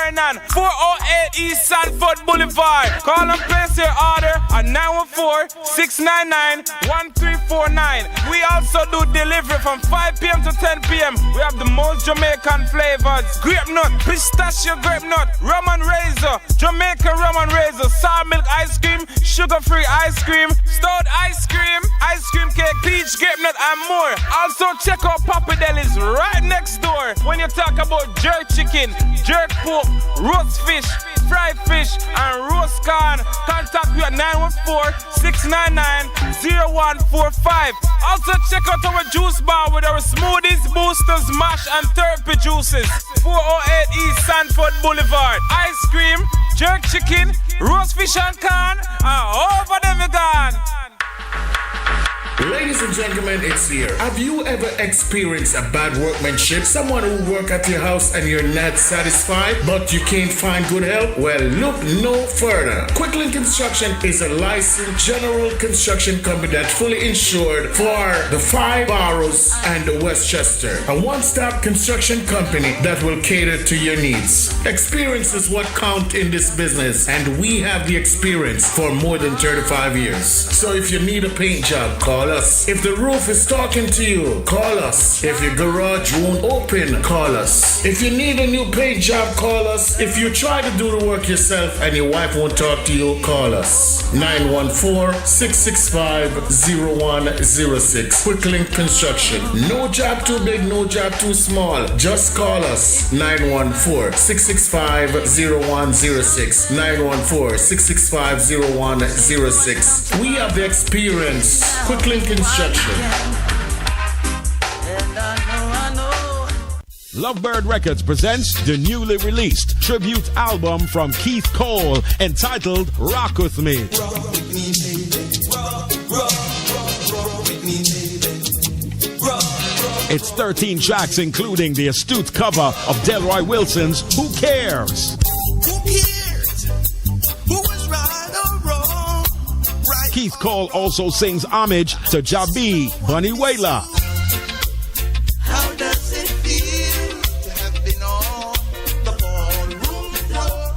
Vernon, 408 East Sanford Boulevard. Call and place your order at 914-699-1349. We also do delivery from 5 p.m. to 10 p.m. We have the most Jamaican flavors. Grape nut, pistachio grape nut, rum and razor, Jamaican rum and razor, sour milk ice cream, sugar-free ice cream, stout ice cream cake, peach grape nut, and more. Also check out Papa Deli's right next door. When you talk about jerk chicken, jerk pork, roast fish, fried fish, and roast corn, contact me at 914-699-0145. Also check out our juice bar with our smoothies, boosters, mash, and therapy juices. 408 East Sanford Boulevard. Ice cream, jerk chicken, roast fish and corn, and over them you gone. Ladies and gentlemen, it's here. Have you ever experienced a bad workmanship? Someone who work at your house and you're not satisfied, but you can't find good help? Well, look no further. Quicklink Construction is a licensed general construction company that's fully insured for the 5 boroughs and the Westchester. A one-stop construction company that will cater to your needs. Experience is what counts in this business, and we have the experience for more than 35 years. So if you need a paint job, call us. If the roof is talking to you, call us. If your garage won't open, call us. If you need a new paint job, call us. If you try to do the work yourself and your wife won't talk to you, call us. 914-665-0106. Quicklink Construction. No job too big, no job too small. Just call us. 914-665-0106. 914-665-0106. We have the experience. Quicklink Construction. Lovebird Records presents the newly released tribute album from Keith Cole entitled Rock With Me. Rock with me, baby. Rock with me, baby. Rock. It's 13 tracks including the astute cover of Delroy Wilson's Who Cares? Who cares? Who is right or wrong? Right. Keith Cole also sings homage to Jabi Bunny Wailer. How does it feel to have been on the ballroom floor?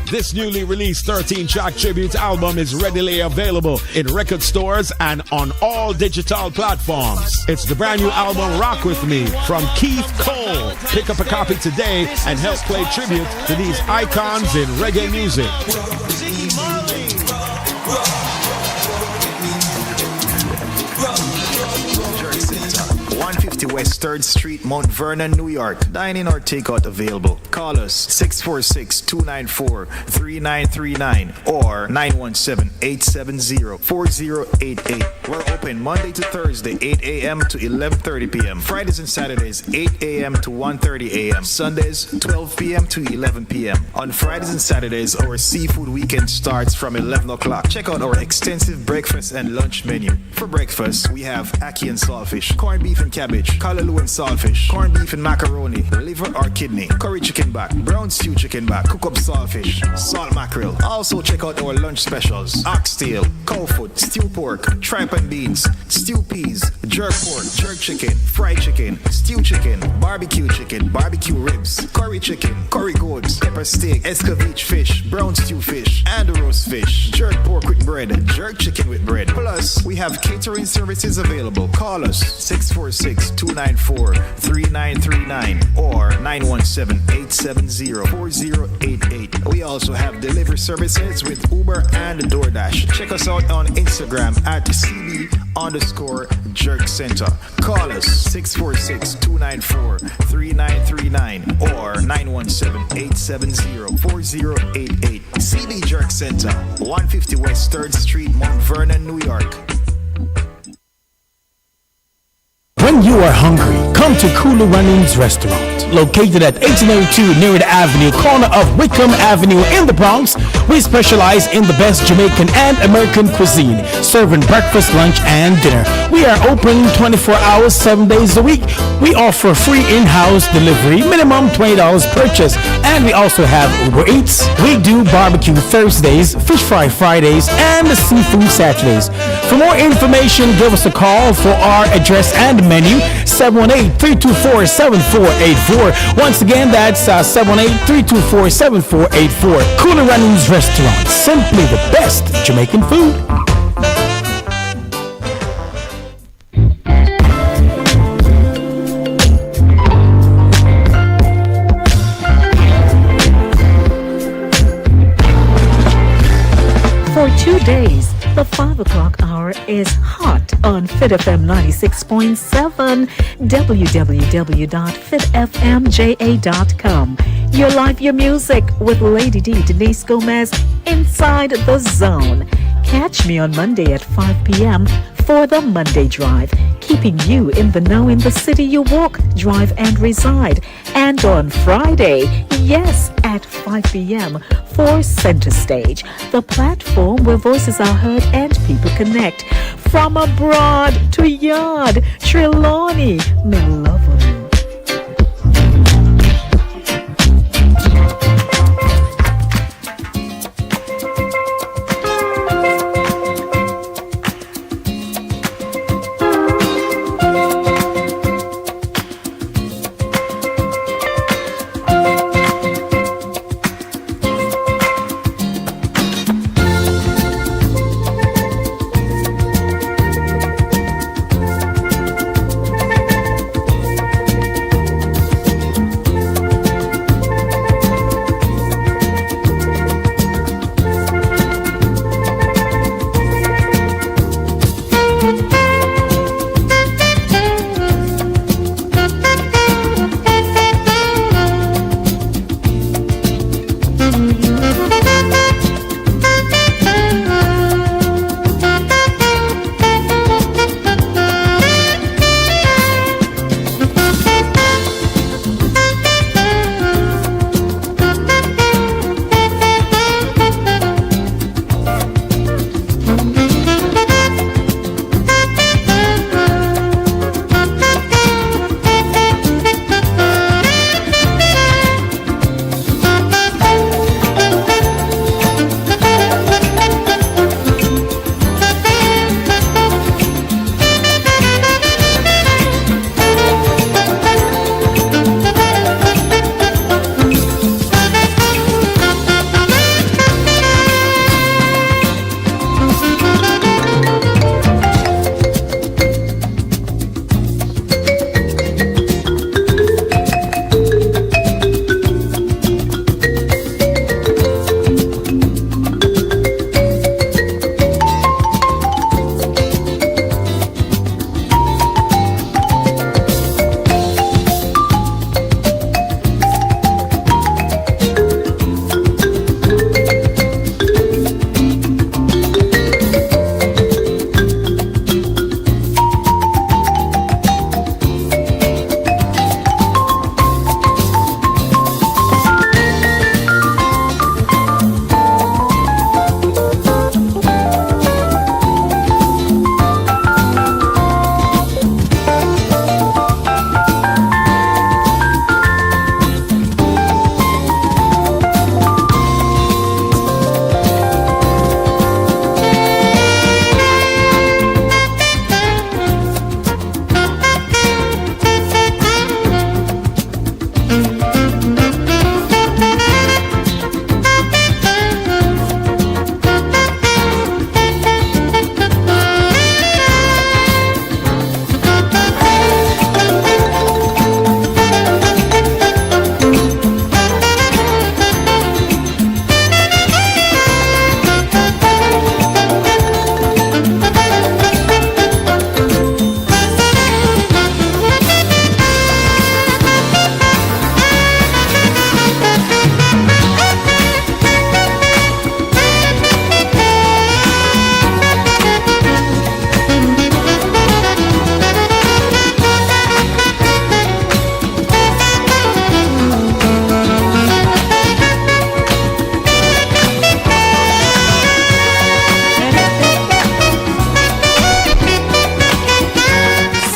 This newly released 13-track tribute album is readily available in record stores and on all digital platforms. It's the brand new album Rock With Me from Keith Cole. Pick up a copy today and help play tribute to these icons in reggae music. Jerk Center, 150 West 3rd Street, Mount Vernon, New York. Dine-in or takeout available. Call us 646-294-3939 or 917-870-4088. We're open Monday to Thursday, 8 a.m. to 11:30 p.m. Fridays and Saturdays, 8 a.m. to 1:30 a.m. Sundays, 12 p.m. to 11 p.m. On Fridays and Saturdays, our seafood weekend starts from 11 o'clock. Check out our extensive breakfast and lunch menu. For breakfast, we have ackee and saltfish, corned beef and cabbage, callaloo and saltfish, corned beef and macaroni, liver or kidney, curry chicken back, brown stew chicken back, cook up saltfish, salt mackerel. Also check out our lunch specials: oxtail, cow foot, stew pork, tripe and beans, stew peas, jerk pork, jerk chicken, fried chicken, stew chicken, barbecue ribs, curry chicken, curry goat, pepper steak, escovitch fish, brown stew fish, and roast fish, jerk pork with bread, jerk chicken with bread. Plus, we have catering services available. Call us 646-294-3939 or 917-870-4088. We also have delivery services with Uber and DoorDash. Check us out on Instagram at CB_Jerk Center. Call us 646-294-3939 or 917-870-4088. CB Jerk Center, 150 West 3rd Street, Mount Vernon, New York. When you are hungry, come to Kulu Runnings Restaurant. Located at 1802 Nerid Avenue, corner of Wickham Avenue in the Bronx, we specialize in the best Jamaican and American cuisine, serving breakfast, lunch, and dinner. We are open 24 hours, 7 days a week. We offer free in-house delivery, minimum $20 purchase, and we also have Uber Eats. We do barbecue Thursdays, fish fry Fridays, and seafood Saturdays. For more information, give us a call for our address and menu, 718 718-324-7484. Once again, that's 718-324-7484. Cooler Runnings Restaurant. Simply the best Jamaican food. For 2 days, the 5 o'clock hour is hot on Fit FM 96.7, www.fitfmja.com. Your life, your music with Lady D, Denise Gomez, inside the zone. Catch me on Monday at 5 p.m. for the Monday Drive, keeping you in the know in the city you walk, drive, and reside. And on Friday, yes, at 5 p.m. for Center Stage, the platform where voices are heard and people connect. From abroad to yard, Trelawney, me love you.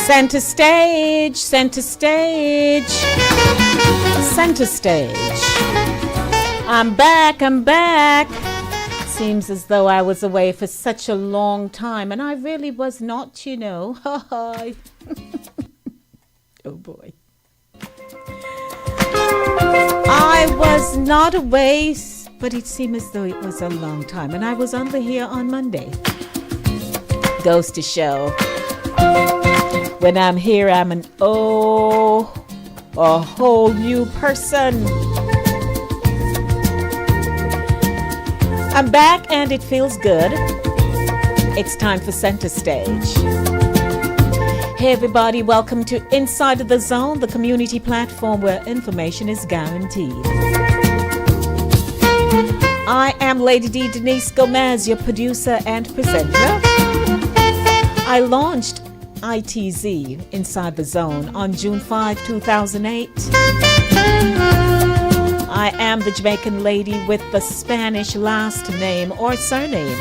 Center stage, center stage, center stage. I'm back, I'm back. Seems as though I was away for such a long time, and I really was not, you know. Oh boy. I was not away, but it seemed as though it was a long time. And I was on here on Monday. Goes to show. When I'm here, I'm a whole new person. I'm back and it feels good. It's time for Center Stage. Hey everybody, welcome to Inside the Zone, the community platform where information is guaranteed. I am Lady D Denise Gomez, your producer and presenter. I launched ITZ, Inside the Zone, on June 5, 2008. I am the Jamaican lady with the Spanish last name or surname.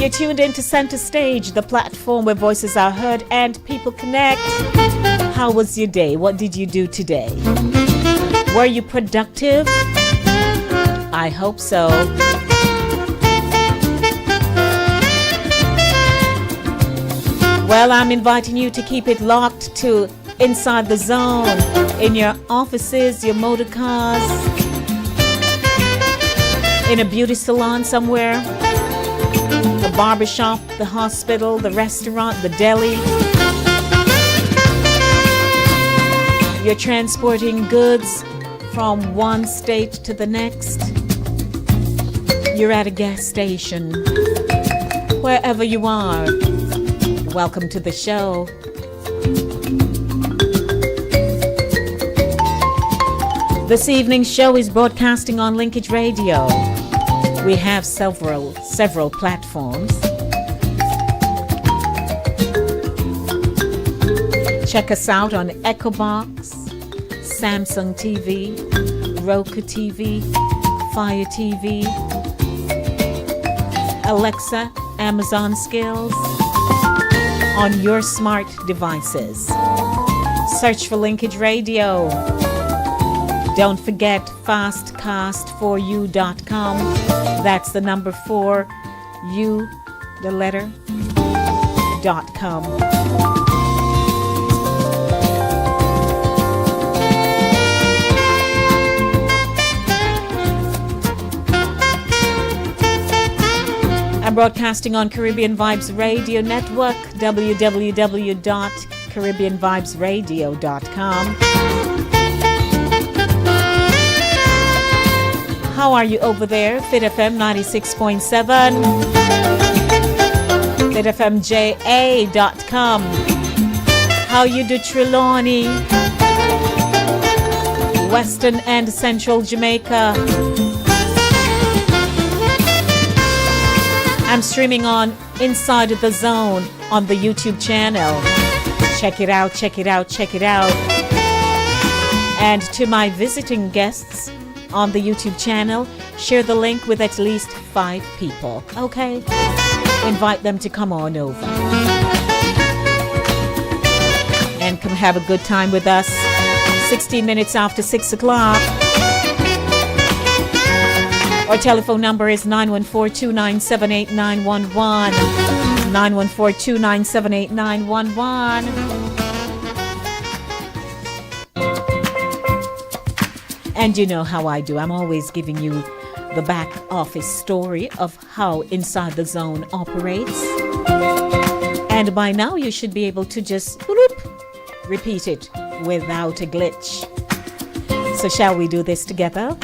You're tuned into Center Stage, the platform where voices are heard and people connect. How was your day? What did you do today? Were you productive? I hope so. Well, I'm inviting you to keep it locked to Inside the Zone in your offices, your motor cars, in a beauty salon somewhere, the barbershop, the hospital, the restaurant, the deli. You're transporting goods from one state to the next. You're at a gas station. Wherever you are, welcome to the show. This evening's show is broadcasting on Linkage Radio. We have several platforms. Check us out on EchoBox, Samsung TV, Roku TV, Fire TV, Alexa, Amazon Skills, on your smart devices. Search for Linkage Radio. Don't forget fastcast4u.com. That's the number 4, U, the letter, .com. I'm broadcasting on Caribbean Vibes Radio Network, www.caribbeanvibesradio.com. How are you over there? Fit FM 96.7, fitfmja.com. How you do, Trelawney? Western and Central Jamaica. I'm streaming on Inside the Zone on the YouTube channel. Check it out, check it out, check it out. And to my visiting guests on the YouTube channel, share the link with at least 5 people, okay? Invite them to come on over. And come have a good time with us. 16 minutes after 6 o'clock. Our telephone number is 914-297-8911. 914-297-8911. And you know how I do. I'm always giving you the back office story of how Inside the Zone operates. And by now you should be able to just repeat it without a glitch. So shall we do this together?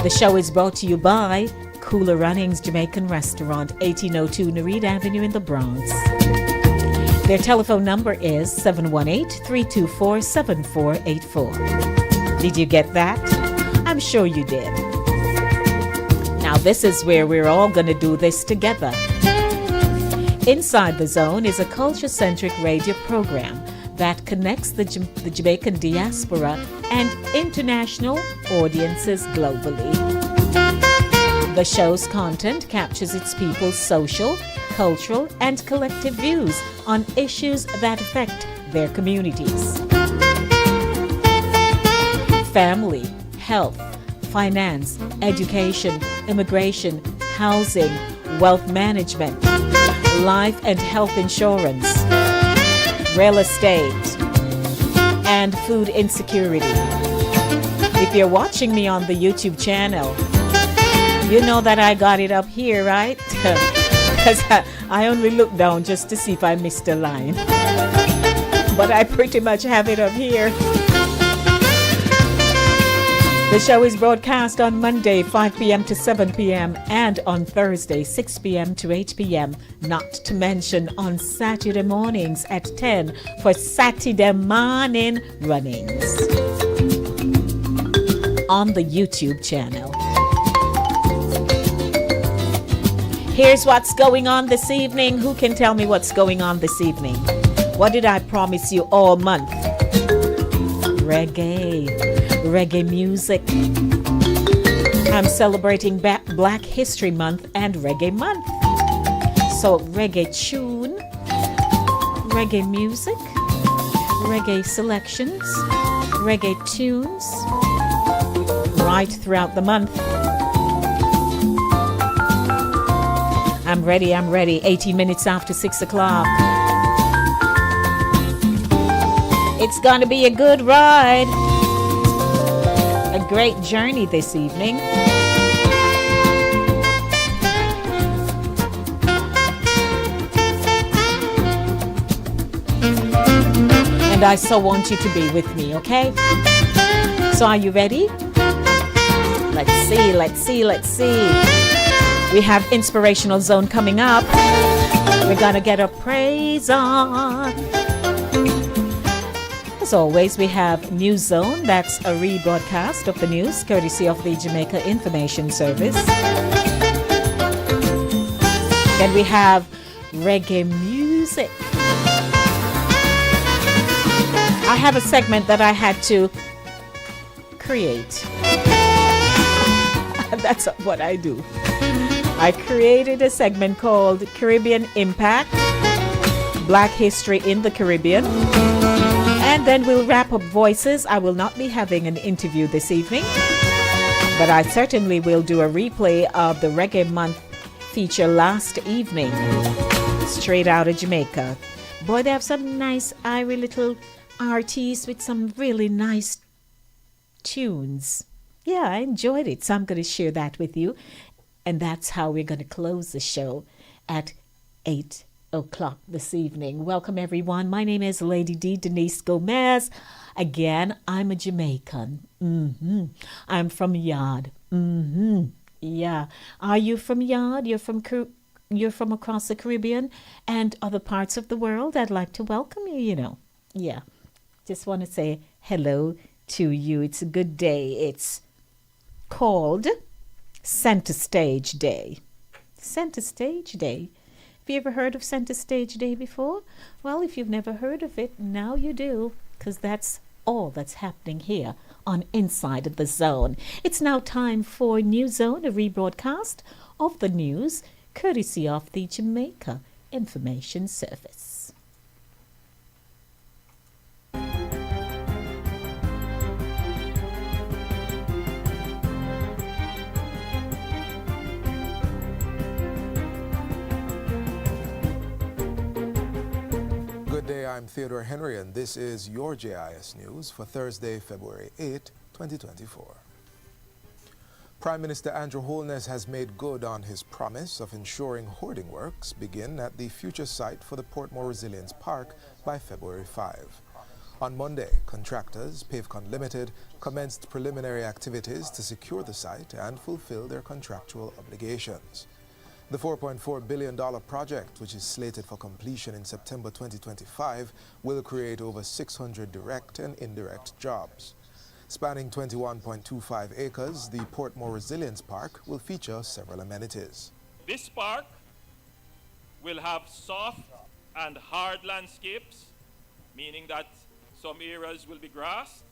The show is brought to you by Cooler Runnings Jamaican Restaurant, 1802 Nereid Avenue in the Bronx. Their telephone number is 718-324-7484. Did you get that? I'm sure you did. Now this is where we're all going to do this together. Inside the Zone is a culture-centric radio program that connects the Jamaican diaspora and international audiences globally. The show's content captures its people's social, cultural, and collective views on issues that affect their communities. Family, health, finance, education, immigration, housing, wealth management, life and health insurance, real estate, and food insecurity. If you're watching me on the YouTube channel, you know that I got it up here, right? Because I only look down just to see if I missed a line. But I pretty much have it up here. The show is broadcast on Monday, 5 p.m. to 7 p.m. and on Thursday, 6 p.m. to 8 p.m. Not to mention on Saturday mornings at 10 for Saturday morning runnings on the YouTube channel. Here's what's going on this evening. Who can tell me what's going on this evening? What did I promise you all month? Reggae music. I'm celebrating Black History Month and Reggae Month. So reggae tune, reggae music, reggae selections, reggae tunes, right throughout the month. I'm ready. 18 minutes after 6 o'clock. It's going to be a good ride. A great journey this evening. And I so want you to be with me, okay? So are you ready? Let's see. We have Inspirational Zone coming up. We're gonna get a praise on. As always, we have News Zone. That's a rebroadcast of the news, courtesy of the Jamaica Information Service. Then we have reggae music. I have a segment that I had to create. That's what I do. I created a segment called Caribbean Impact, Black History in the Caribbean. And then we'll wrap up Voices. I will not be having an interview this evening, but I certainly will do a replay of the Reggae Month feature last evening, straight out of Jamaica. Boy, they have some nice, airy little artists with some really nice tunes. Yeah, I enjoyed it, so I'm going to share that with you. And that's how we're going to close the show at 8 o'clock this evening. Welcome, everyone. My name is Lady D, Denise Gomez. Again, I'm a Jamaican. I'm from Yard. Yeah. Are you from Yard? You're from across the Caribbean and other parts of the world. I'd like to welcome you, you know. Yeah. Just want to say hello to you. It's a good day. It's called Center Stage Day. Center Stage Day. Have you ever heard of Center Stage Day before? Well, if you've never heard of it, now you do, because that's all that's happening here on Inside the Zone. It's now time for New Zone, a rebroadcast of the news, courtesy of the Jamaica Information Service. Good day, I'm Theodore Henry, and this is your JIS News for Thursday, February 8, 2024. Prime Minister Andrew Holness has made good on his promise of ensuring hoarding works begin at the future site for the Portmore Resilience Park by February 5. On Monday, contractors, Pavecon Limited, commenced preliminary activities to secure the site and fulfill their contractual obligations. The $4.4 billion project, which is slated for completion in September 2025, will create over 600 direct and indirect jobs. Spanning 21.25 acres, the Portmore Resilience Park will feature several amenities. This park will have soft and hard landscapes, meaning that some areas will be grass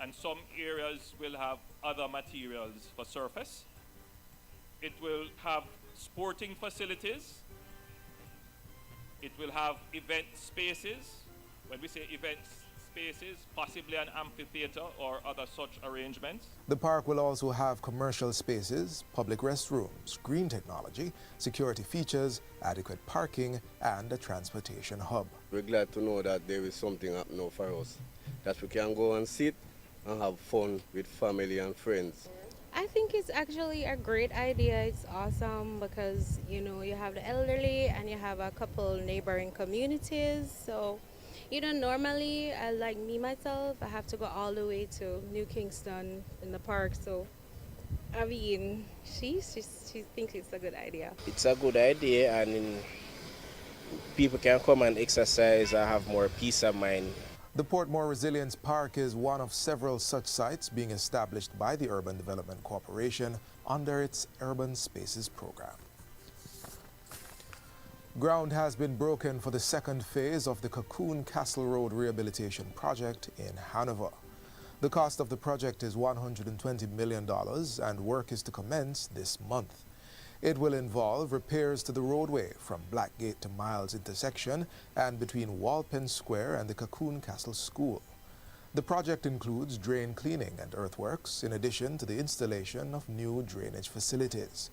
and some areas will have other materials for surface. It will have sporting facilities. It will have event spaces. When we say event spaces, possibly an amphitheater or other such arrangements. The park will also have commercial spaces, public restrooms, green technology, security features, adequate parking, and a transportation hub. We're glad to know that there is something happening for us, that we can go and sit and have fun with family and friends. I think it's actually a great idea. It's awesome because, you know, you have the elderly and you have a couple neighboring communities. So, you know, normally, like me myself, I have to go all the way to New Kingston in the park. So, I mean, she thinks it's a good idea. It's a good idea, and people can come and exercise and have more peace of mind. The Portmore Resilience Park is one of several such sites being established by the Urban Development Corporation under its Urban Spaces program. Ground has been broken for the second phase of the Cocoon Castle Road Rehabilitation Project in Hanover. The cost of the project is $120 million and work is to commence this month. It will involve repairs to the roadway from Blackgate to Miles intersection and between Walpen Square and the Cocoon Castle School. The project includes drain cleaning and earthworks in addition to the installation of new drainage facilities.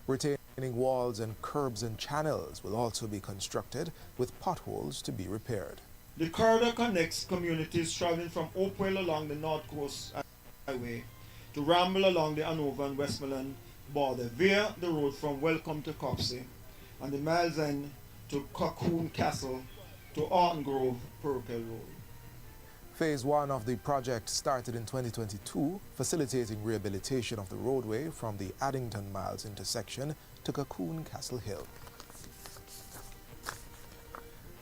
Retaining walls and curbs and channels will also be constructed with potholes to be repaired. The corridor connects communities traveling from Oakville along the North Coast Highway to Ramble along the Hanover and Westmoreland border via the road from Welcome to Copsey and the Miles End to Cocoon Castle to Orton Grove, Purple Road. Phase 1 of the project started in 2022, facilitating rehabilitation of the roadway from the Addington Miles intersection to Cocoon Castle Hill.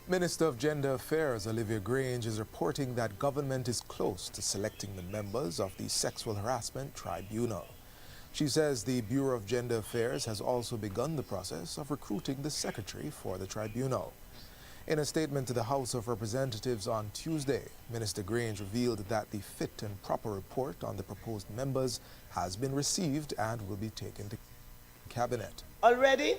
Minister of Gender Affairs Olivia Grange is reporting that government is close to selecting the members of the Sexual Harassment Tribunal. She says the Bureau of Gender Affairs has also begun the process of recruiting the secretary for the tribunal. In a statement to the House of Representatives on Tuesday, Minister Grange revealed that the fit and proper report on the proposed members has been received and will be taken to Cabinet. Already,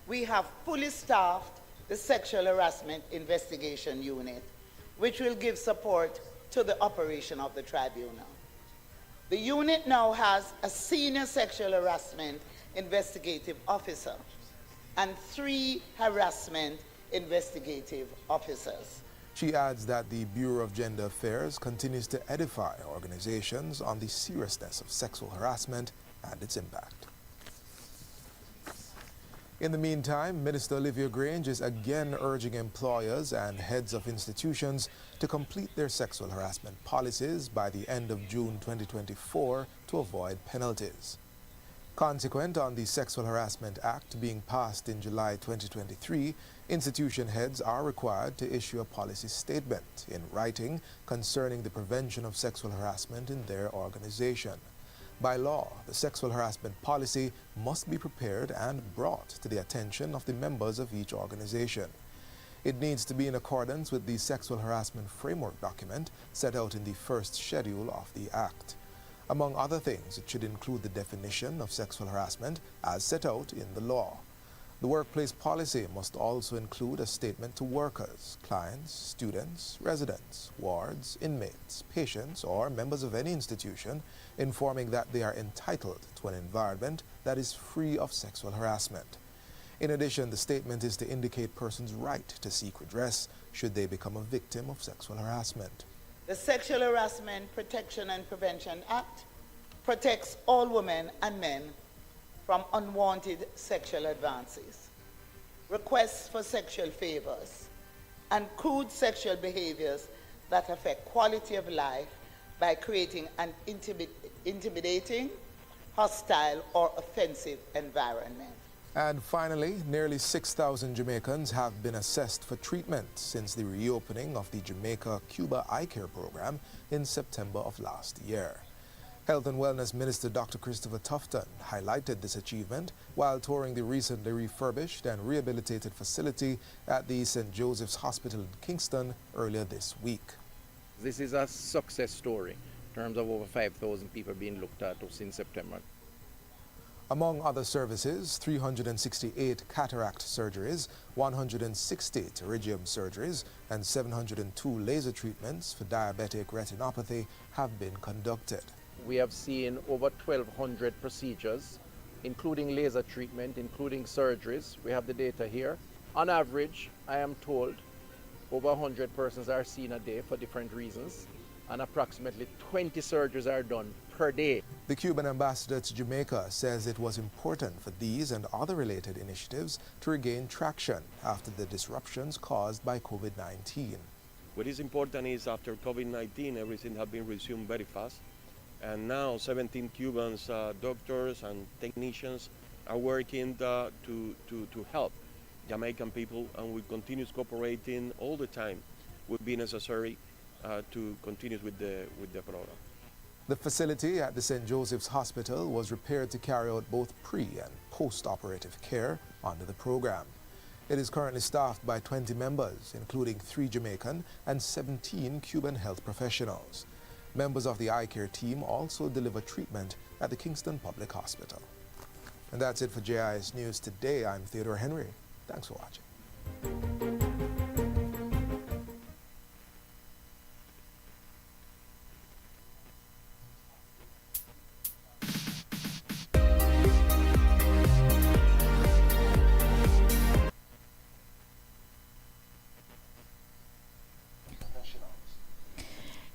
we have fully staffed the Sexual Harassment Investigation Unit, which will give support to the operation of the tribunal. The unit now has a senior sexual harassment investigative officer and 3 harassment investigative officers. She adds that the Bureau of Gender Affairs continues to edify organizations on the seriousness of sexual harassment and its impact. In the meantime, Minister Olivia Grange is again urging employers and heads of institutions to complete their sexual harassment policies by the end of June 2024 to avoid penalties. Consequent on the Sexual Harassment Act being passed in July 2023, institution heads are required to issue a policy statement in writing concerning the prevention of sexual harassment in their organization. By law, the sexual harassment policy must be prepared and brought to the attention of the members of each organization. It needs to be in accordance with the Sexual Harassment Framework document set out in the first schedule of the Act. Among other things, it should include the definition of sexual harassment as set out in the law. The workplace policy must also include a statement to workers, clients, students, residents, wards, inmates, patients, or members of any institution informing that they are entitled to an environment that is free of sexual harassment. In addition, the statement is to indicate persons' right to seek redress should they become a victim of sexual harassment. The Sexual Harassment Protection and Prevention Act protects all women and men from unwanted sexual advances, requests for sexual favors, and crude sexual behaviors that affect quality of life by creating an intimidating, hostile, or offensive environment. And finally, nearly 6,000 Jamaicans have been assessed for treatment since the reopening of the Jamaica-Cuba Eye Care program in September of last year. Health and Wellness Minister Dr. Christopher Tufton highlighted this achievement while touring the recently refurbished and rehabilitated facility at the St. Joseph's Hospital in Kingston earlier this week. This is a success story in terms of over 5,000 people being looked at since September. Among other services, 368 cataract surgeries, 160 pterygium surgeries, and 702 laser treatments for diabetic retinopathy have been conducted. We have seen over 1,200 procedures, including laser treatment, including surgeries. We have the data here. On average, I am told over 100 persons are seen a day for different reasons, and approximately 20 surgeries are done per day. The Cuban ambassador to Jamaica says it was important for these and other related initiatives to regain traction after the disruptions caused by COVID-19. What is important is after COVID-19, everything has been resumed very fast. And now 17 Cubans, doctors and technicians are working to help Jamaican people, and we continue cooperating all the time would be necessary to continue with the program. The facility at the St. Joseph's Hospital was repaired to carry out both pre- and post-operative care under the program. It is currently staffed by 20 members, including 3 Jamaican and 17 Cuban health professionals. Members of the eye care team also deliver treatment at the Kingston Public Hospital. And that's it for JIS News today. I'm Theodore Henry. Thanks for watching.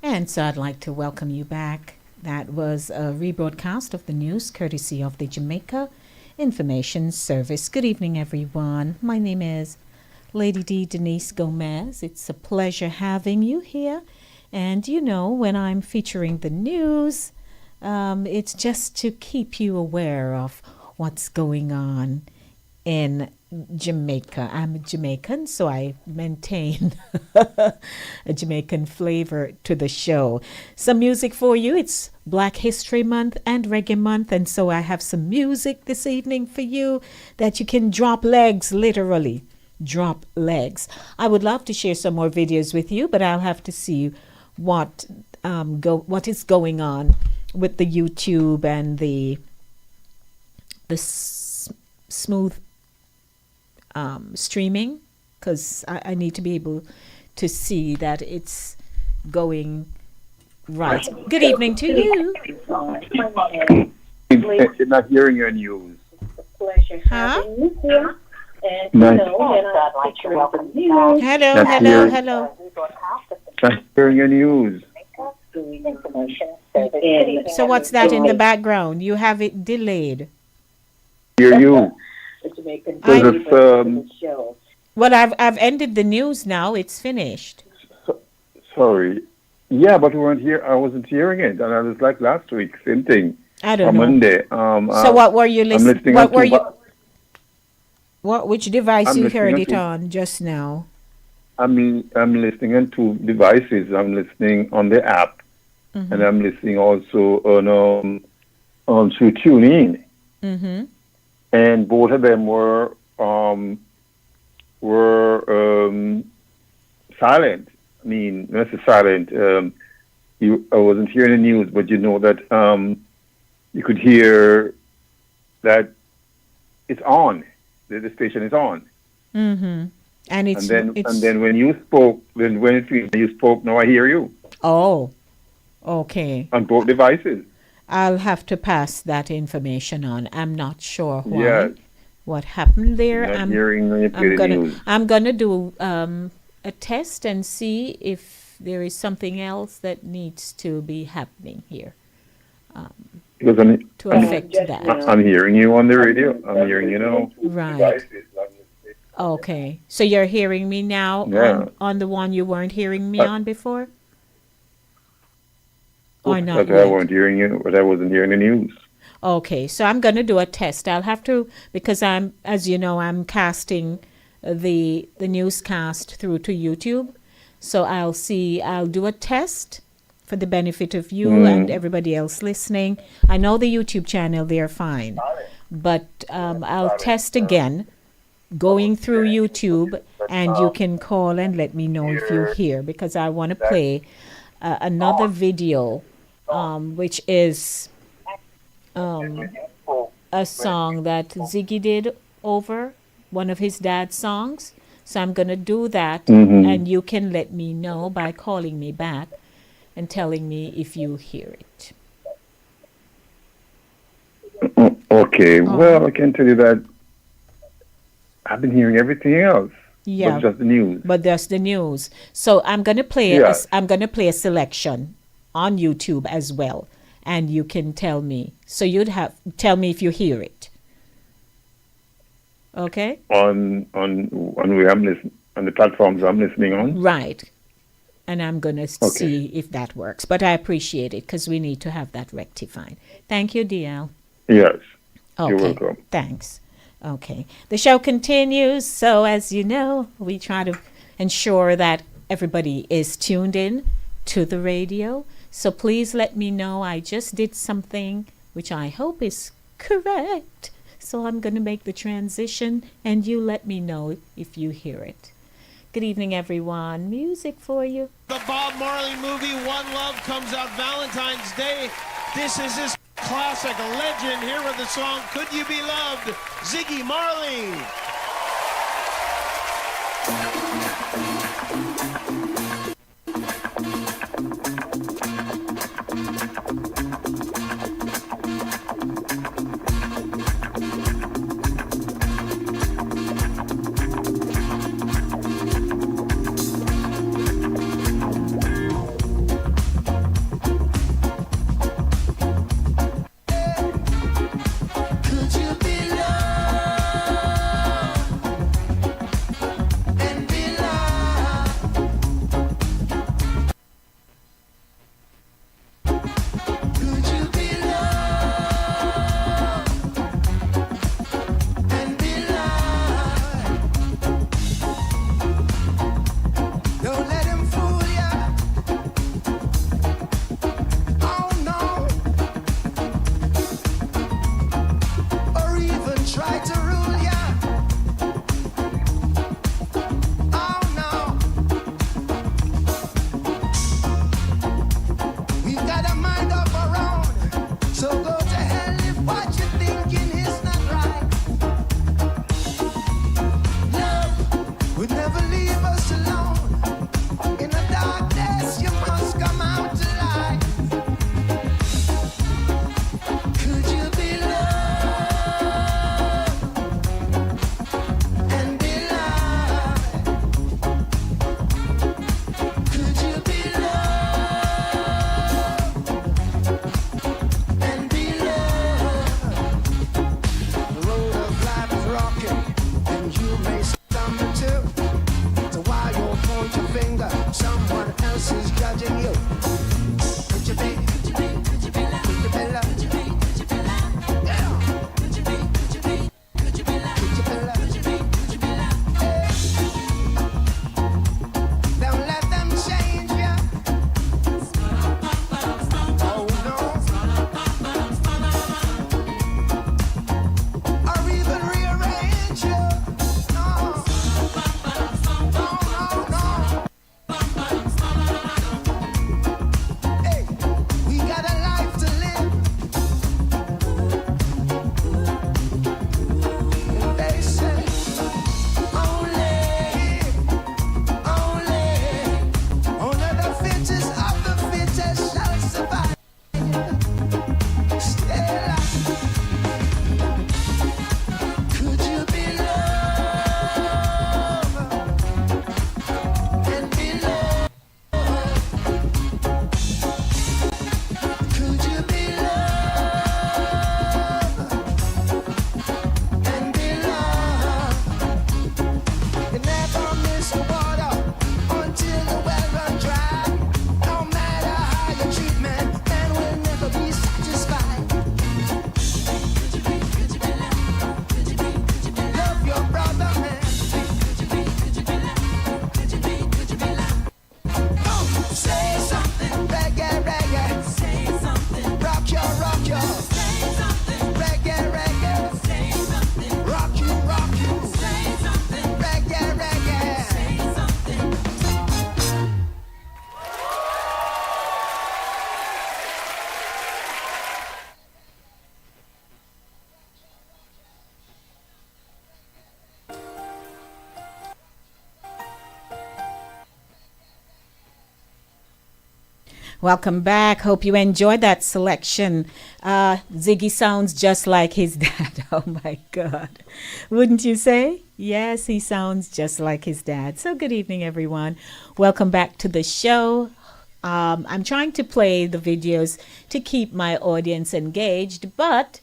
And so I'd like to welcome you back. That was a rebroadcast of the news courtesy of the Jamaica Information Service. Good evening, everyone. My name is Lady D. Denise Gomez. It's a pleasure having you here. And you know, when I'm featuring the news, it's just to keep you aware of what's going on in Jamaica. I'm a Jamaican, so I maintain a Jamaican flavor to the show. Some music for you. It's Black History Month and Reggae Month, and so I have some music this evening for you that you can drop legs, literally. Drop legs. I would love to share some more videos with you, but I'll have to see what is going on with the YouTube and the smooth streaming, because I need to be able to see that it's going right. Good evening to you. I'm not hearing your news. Huh? Hello. Not hearing your news. So what's that in the background? You have it delayed. Hear you. Well, I've ended the news now. It's finished. Sorry. Yeah, but we weren't here. I wasn't hearing it, and I was like last week, same thing. I don't know. On Monday. So what were you listening? What were you? Which device you heard it on just now? I'm listening on 2 devices. I'm listening on the app, and I'm listening also on through TuneIn. Mm-hmm. And both of them were silent. I mean, not so silent. I wasn't hearing the news, but you know that you could hear that it's on. The station is on. Mm-hmm. And then when you spoke, you spoke. Now I hear you. Oh, okay. On both devices. I'll have to pass that information on. I'm not sure why. Yes. What happened there? I'm hearing when you play the news. I'm gonna do a test and see if there is something else that needs to be happening here to affect that. I'm hearing you on the radio. I'm hearing you now. Right. Okay. So you're hearing me now on the one you weren't hearing me on before? Or not? I weren't hearing you, but I wasn't hearing the news. Okay, so I'm going to do a test. I'll have to, because as you know, I'm casting the newscast through to YouTube. So I'll do a test for the benefit of you and everybody else listening. I know the YouTube channel, they're fine. But I'll test again going through YouTube, and you can call and let me know if you hear, because I want to play another video, which is a song that Ziggy did over one of his dad's songs. So I'm going to do that, and you can let me know by calling me back and telling me if you hear it. Okay, well, I can tell you that I've been hearing everything else. Yeah, but just the news. But that's the news. So I'm going to play. Yeah. I'm going to play a selection on YouTube as well, and you can tell me. So you'd have tell me if you hear it. Okay. On where I'm listening, on the platforms I'm listening on. Right. And I'm going to see if that works. But I appreciate it because we need to have that rectified. Thank you, DL. Yes. Okay. You're welcome. Thanks. Okay. The show continues. So, as you know, we try to ensure that everybody is tuned in to the radio. So please let me know. I just did something which I hope is correct. So I'm going to make the transition and you let me know if you hear it. Good evening, everyone. Music for you. The Bob Marley movie One Love comes out Valentine's Day. This is his classic legend here with the song Could You Be Loved? Ziggy Marley. Could you be loved and be loved? Could you be loved and be loved? Don't let him fool ya. Oh no. Or even try to rule ya. Oh no. We've got a mind of our own. So go to hell if what you're thinking is not right. Love would never leave us alone. In the darkness you must come out to light. Could you be loved and be loved? Could you be loved and be loved? Welcome back. Hope you enjoyed that selection. Ziggy sounds just like his dad. Oh my God. Wouldn't you say? Yes, he sounds just like his dad. So good evening, everyone. Welcome back to the show. I'm trying to play the videos to keep my audience engaged, but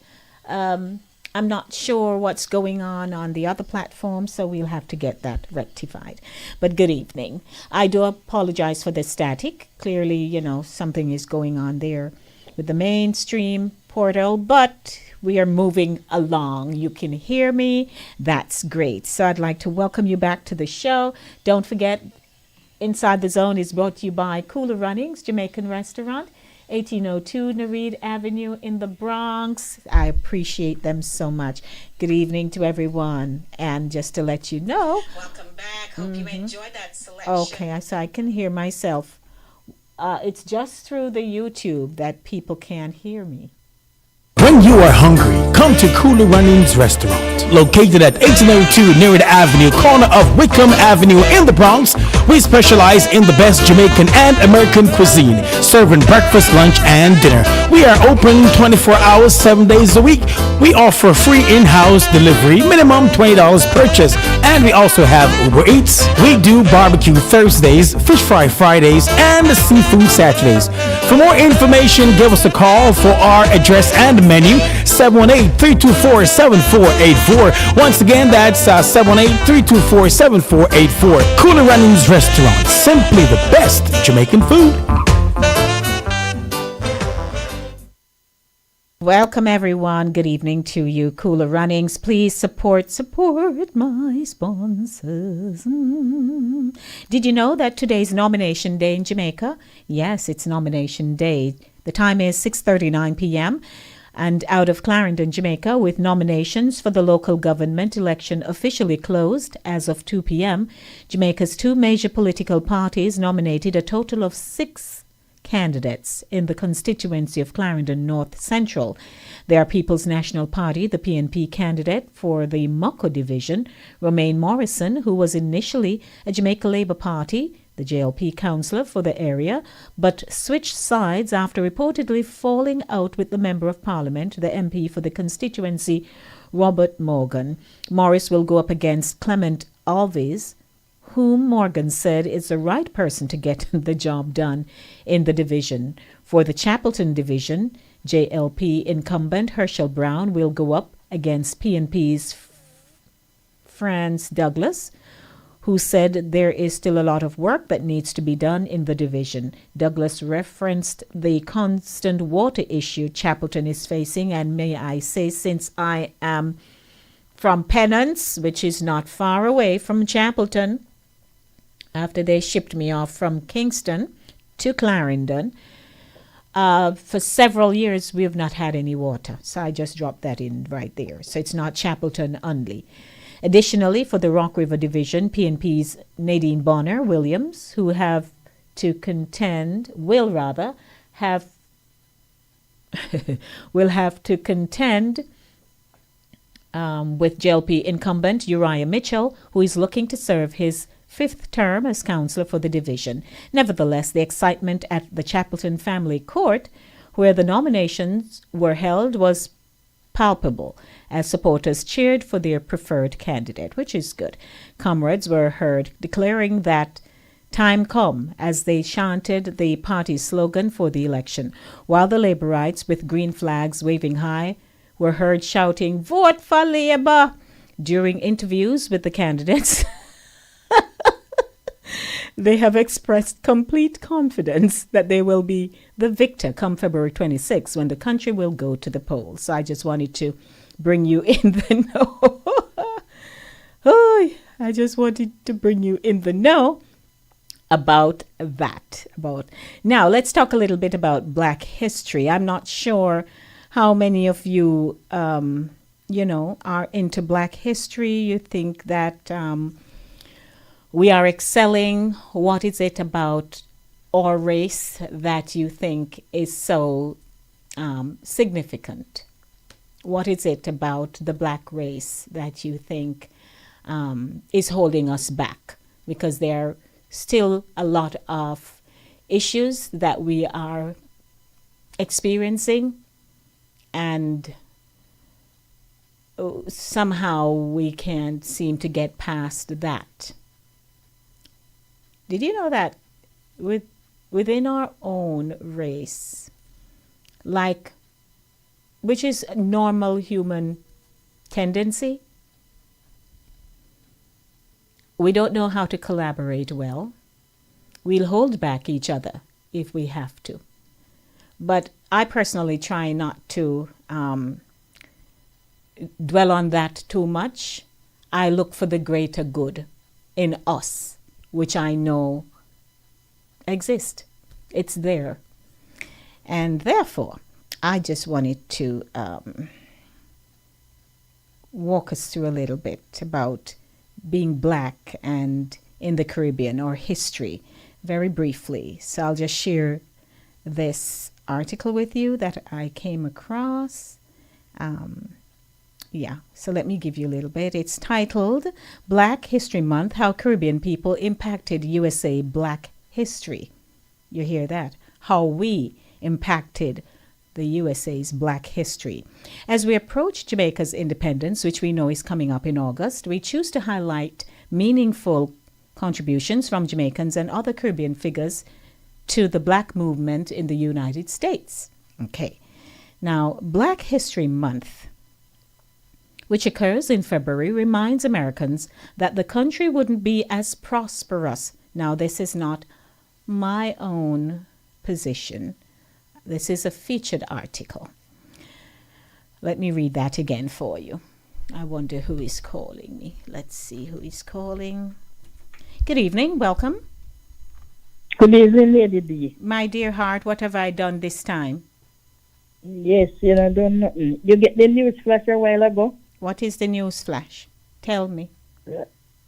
I'm not sure what's going on the other platform, so we'll have to get that rectified. But good evening. I do apologize for the static. Clearly, something is going on there with the mainstream portal, but we are moving along. You can hear me. That's great. So I'd like to welcome you back to the show. Don't forget, Inside the Zone is brought to you by Cooler Runnings, Jamaican restaurant, 1802 Nereid Avenue in the Bronx. I appreciate them so much. Good evening to everyone. And just to let you know. Welcome back. Hope you enjoyed that selection. Okay, so I can hear myself. It's just through the YouTube that people can't hear me. When you are hungry, come to Cooler Runnings Restaurant. Located at 1802 Nereid Avenue, corner of Wickham Avenue in the Bronx, we specialize in the best Jamaican and American cuisine, serving breakfast, lunch, and dinner. We are open 24 hours, 7 days a week. We offer free in-house delivery, minimum $20 purchase, and we also have Uber Eats. We do barbecue Thursdays, fish fry Fridays, and seafood Saturdays. For more information, give us a call for our address and menu, 718-324-7484. Once again, that's 718-324-7484. Cooler Runnings Restaurant, simply the best Jamaican food. Welcome, everyone. Good evening to you, Cooler Runnings. Please support my sponsors. Did you know that today's nomination day in Jamaica? Yes, it's nomination day. The time is 6:39 p.m. And out of Clarendon, Jamaica, with nominations for the local government election officially closed as of 2 p.m., Jamaica's two major political parties nominated a total of 6 candidates in the constituency of Clarendon North Central. They are People's National Party, the PNP candidate for the Moko division, Romaine Morrison, who was initially a Jamaica Labour Party, the JLP councillor for the area, but switched sides after reportedly falling out with the Member of Parliament, the MP for the constituency, Robert Morgan. Morris will go up against Clement Alves, whom Morgan said is the right person to get the job done in the division. For the Chapelton division, JLP incumbent Herschel Brown will go up against PNP's Franz Douglas, who said there is still a lot of work that needs to be done in the division. Douglas referenced the constant water issue Chapelton is facing, and may I say, since I am from Pennance, which is not far away from Chapelton, after they shipped me off from Kingston to Clarendon, for several years we have not had any water. So I just dropped that in right there. So it's not Chapelton only. Additionally, for the Rock River Division, PNP's Nadine Bonner Williams, who will have to contend with JLP incumbent Uriah Mitchell, who is looking to serve his 5th term as councillor for the division. Nevertheless, the excitement at the Chapelton Family Court, where the nominations were held, was palpable as supporters cheered for their preferred candidate, which is good. Comrades were heard declaring that time come as they chanted the party's slogan for the election, while the Labourites, with green flags waving high, were heard shouting, "Vote for Labour!" During interviews with the candidates. They have expressed complete confidence that they will be the victor come February 26, when the country will go to the polls. So I just wanted to bring you in the know. I just wanted to bring you in the know about that. Now, let's talk a little bit about Black history. I'm not sure how many of you, are into Black history. You think that we are excelling. What is it about our race that you think is so significant? What is it about the Black race that you think is holding us back? Because there are still a lot of issues that we are experiencing, and somehow we can't seem to get past that. Did you know that within our own race, like, which is a normal human tendency, we don't know how to collaborate well. We'll hold back each other if we have to. But I personally try not to dwell on that too much. I look for the greater good in us, which I know exists. It's there. And therefore, I just wanted to walk us through a little bit about being black and in the Caribbean, or history, very briefly. So I'll just share this article with you that I came across. So let me give you a little bit. It's titled Black History Month, How Caribbean People Impacted USA Black History. You hear that? How we impacted the USA's Black history. As we approach Jamaica's independence, which we know is coming up in August, we choose to highlight meaningful contributions from Jamaicans and other Caribbean figures to the Black movement in the United States. Okay. Now, Black History Month, which occurs in February, reminds Americans that the country wouldn't be as prosperous. Now, this is not my own position. This is a featured article. Let me read that again for you. I wonder who is calling me. Let's see who is calling. Good evening. Welcome. Good evening, Lady D. My dear heart, what have I done this time? Yes, you know, done nothing. You get the news flash a while ago? What is the news flash? Tell me.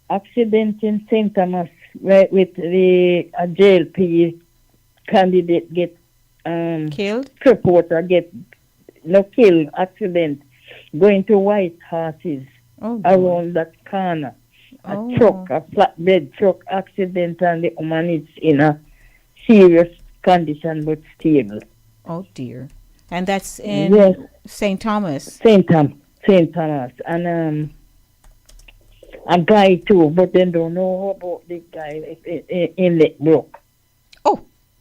Accident in St. Thomas, right, with the JLP candidate get killed? Reporter get killed, accident, going to White Horses around that corner. A truck, a flatbed truck accident, and the woman is in a serious condition but stable. Oh dear. And that's in St. Thomas? St. Thomas. And a guy too, but they don't know about the guy in Lake Brook.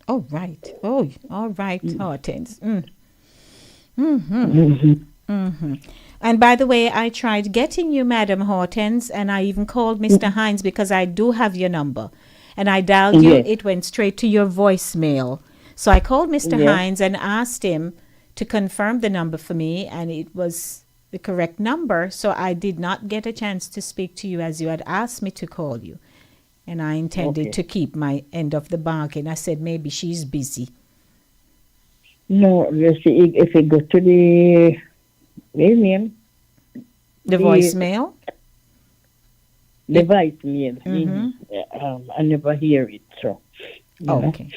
Oh, right. Oh, all right, Hortense. And by the way, I tried getting you, Madam Hortense, and I even called Mr. Hines because I do have your number. And I dialed you. It went straight to your voicemail. So I called Mr. Hines and asked him to confirm the number for me, and it was the correct number. So I did not get a chance to speak to you as you had asked me to call you. And I intended to keep my end of the bargain. I said maybe she's busy. No, you see, if you go to the name, the voicemail? The voicemail. I never hear it, so. Okay.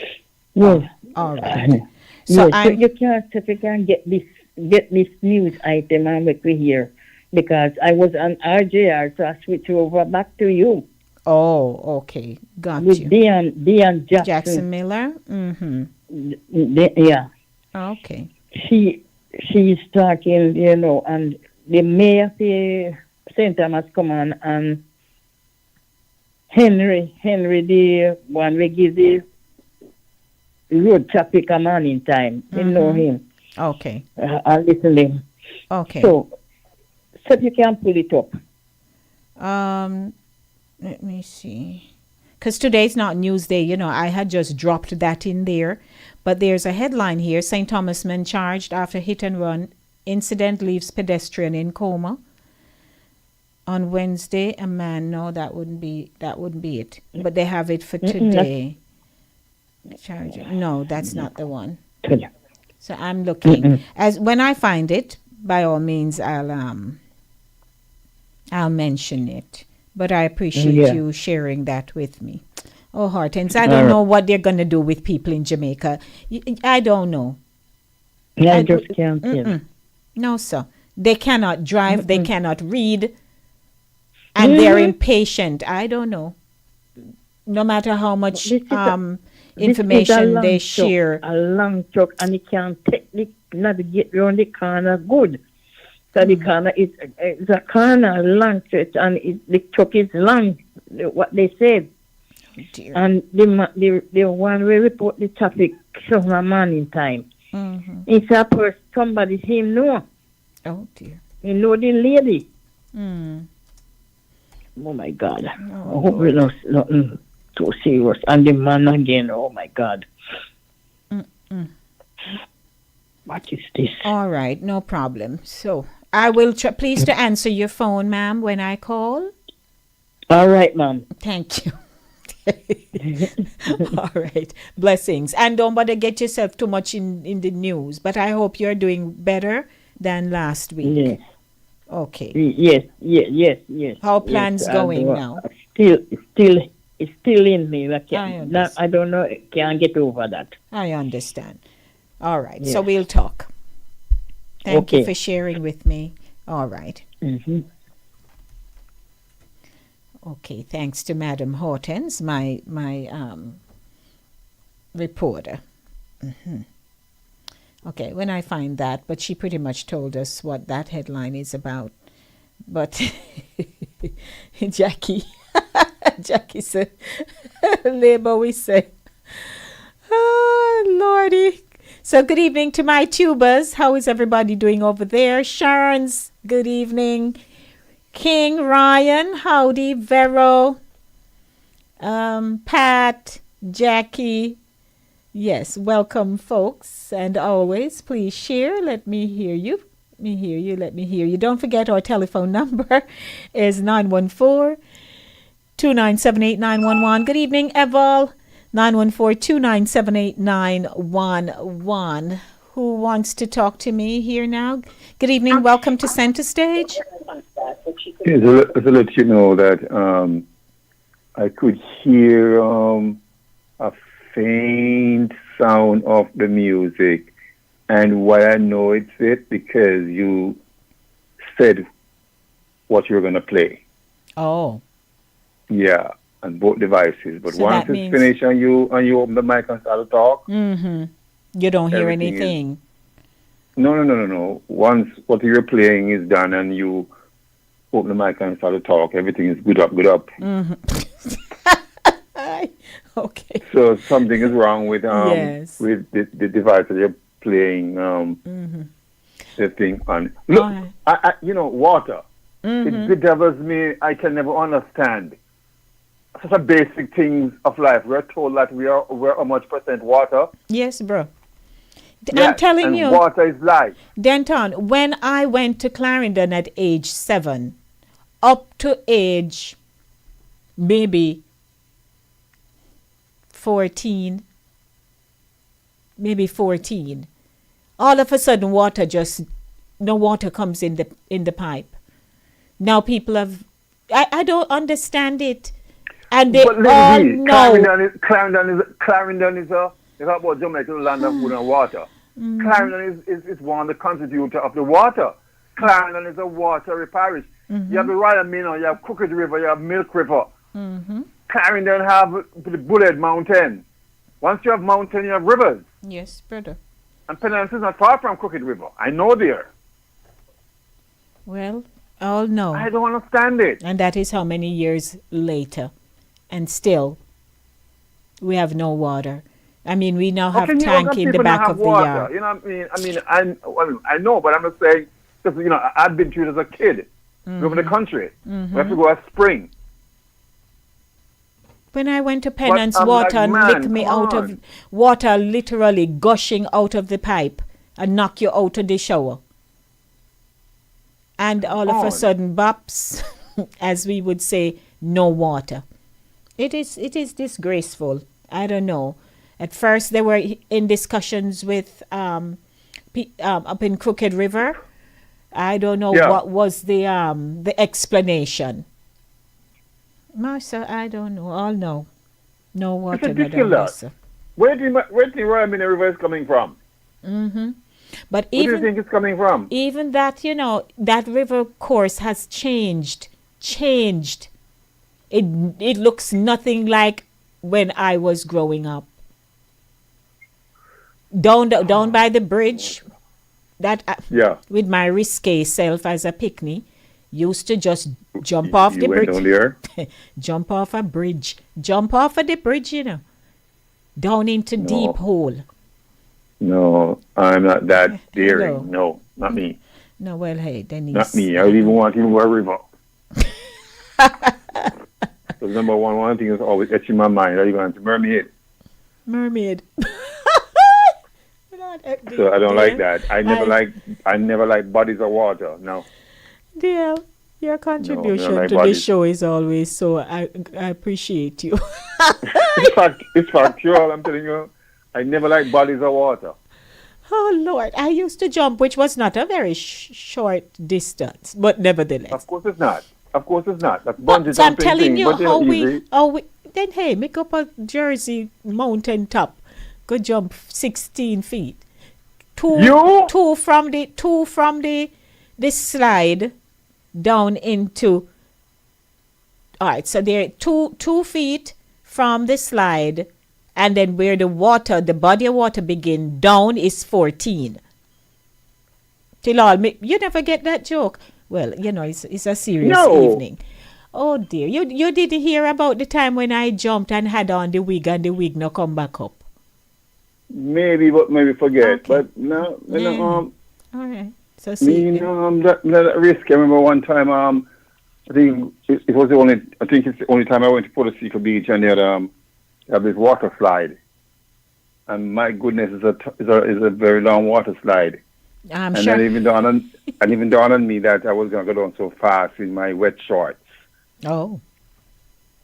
Well, all right. So you can get this news item and make me hear, because I was on RJR, so I switch over back to you. Oh, okay. Got with you. Deanne Jackson. Jackson Miller? Yeah. Okay. She's talking, you know, and the mayor of the St. Thomas come on, and Henry, the one we give the road traffic a man in time. You know him. Okay. I listen to him. Okay. So you can pull it up. Let me see. Because today's not Newsday, you know, I had just dropped that in there. But there's a headline here. St. Thomas man charged after hit and run. Incident leaves pedestrian in coma. On Wednesday, a man, no, that wouldn't be it. But they have it for today. No, that's not the one. So I'm looking. As when I find it, by all means, I'll mention it. But I appreciate you sharing that with me. Oh, Hortense, I don't know what they're going to do with people in Jamaica. I don't know. I just can't tell. No, sir. They cannot drive. They cannot read. And they're impatient. I don't know. No matter how much information they share. A long truck, and it can't navigate around the corner good. So the corner is a corner, long truck, and the truck is long. What they said. And the one we report the traffic 7 morning time. It's a person, somebody him know. Oh dear. You know the lady. Oh my God. I hope we not nothing too serious. And the man again, oh my God. What is this? All right, no problem. So I will please to answer your phone, ma'am, when I call. All right, ma'am. Thank you. All right. Blessings. And don't bother get yourself too much in the news, but I hope you're doing better than last week. Yes. Okay. Yes. How plans going now? It's still in me. I don't know. I can't get over that. I understand. All right. Yes. So we'll talk. Thank you for sharing with me. All right. Okay, thanks to Madam Hortens, my reporter. Okay, when I find that, but she pretty much told us what that headline is about. But Jackie said, Labour, we say. Oh, Lordy. So good evening to my tubers. How is everybody doing over there? Sharon's, good evening. King, Ryan, howdy, Vero, Pat, Jackie. Yes, welcome, folks. And always, please share. Let me hear you. Let me hear you. Don't forget our telephone number is 914-297-8911. Good evening, Eval. 914-297-8911. Who wants to talk to me here now? Good evening. Welcome to Center Stage. Yes, to let you know that I could hear a faint sound of the music, and why I know it's it because you said what you're going to play. Oh. Yeah, on both devices. But So once that it's finished and you open the mic and start to talk, you don't hear everything anything. No. Once what you're playing is done and you open the mic and start to talk, everything is good up. Okay. So something is wrong with Yes. with the device that you're playing the thing on. Look, I water. It bedevils me. I can never understand such a basic things of life. We're told that we're how much percent water. Yes, bro. Yes, I'm telling and you. water is life. Denton, when I went to Clarendon at age 7, up to age maybe 14, all of a sudden no water comes in the pipe. Now people I don't understand it. And they But all lady, know. Clarendon is about Jamaica, land of food and water. Clarendon is one of the constituents of the water. Clarendon is a watery parish. You have the Royal Minnow, you have Crooked River, you have Milk River. Clarendon have the Bullet Mountain. Once you have mountain, you have rivers. Yes, brother. And Penance is not far from Crooked River. I know there. Well, all know. I don't understand it. And that is how many years later. And still, we have no water. I mean, we now have tank in the back of the yard. You know what I mean? I know, but I'm just saying, because, I've been through it as a kid. Over the country. We have to go at spring. When I went to Penance, I'm water like, licked me out of water, literally gushing out of the pipe and knock you out of the shower. And all of a sudden, bops, as we would say, no water. It is disgraceful. I don't know. At first, they were in discussions with up in Crooked River. I don't know what was the explanation. Marcia, I don't know. All know. No water. It's ridiculous. Where do you think Royal Minnow River is coming from? But Where do you think it's coming from? Even that, that river course has changed. It looks nothing like when I was growing up. down by the bridge. That Yeah. with my risque self as a picnic, used to just jump off the You went bridge. down there? Jump off a bridge. Jump off of the bridge, you know. Down into deep hole. No, I'm not that Hello. daring. No, not me. No, well, hey, Denise. Not me. I don't even want to go a river. So number one thing is always etching my mind. Are you going to mermaid? Mermaid. So I don't like that. I never like bodies of water. No. Dear, your contribution like to the bodies. show is always so. I appreciate you. It's factual. I'm telling you. I never like bodies of water. Oh Lord, I used to jump, which was not a very short distance, but nevertheless. Of course it's not. Of course it's not. That's But bungee I'm jumping telling thing, you but how easy. we then hey, make up a Jersey mountain top, go jump 16 feet. Two from the slide down into. All right, so there 2 feet from the slide, and then where the body of water begin down is 14. Till all, you never get that joke. Well, you know, it's a serious evening. Oh dear, you didn't hear about the time when I jumped and had on the wig and the wig no come back up. Maybe, but maybe forget. But no, All right. So me, see. that risk. I remember one time. I think it was the only. I think it's the only time I went to Puerto Rico Beach, and they have this water slide. And my goodness, is a very long water slide. I'm and sure. then even dawned on me that I was gonna go down so fast with my wet shorts. Oh.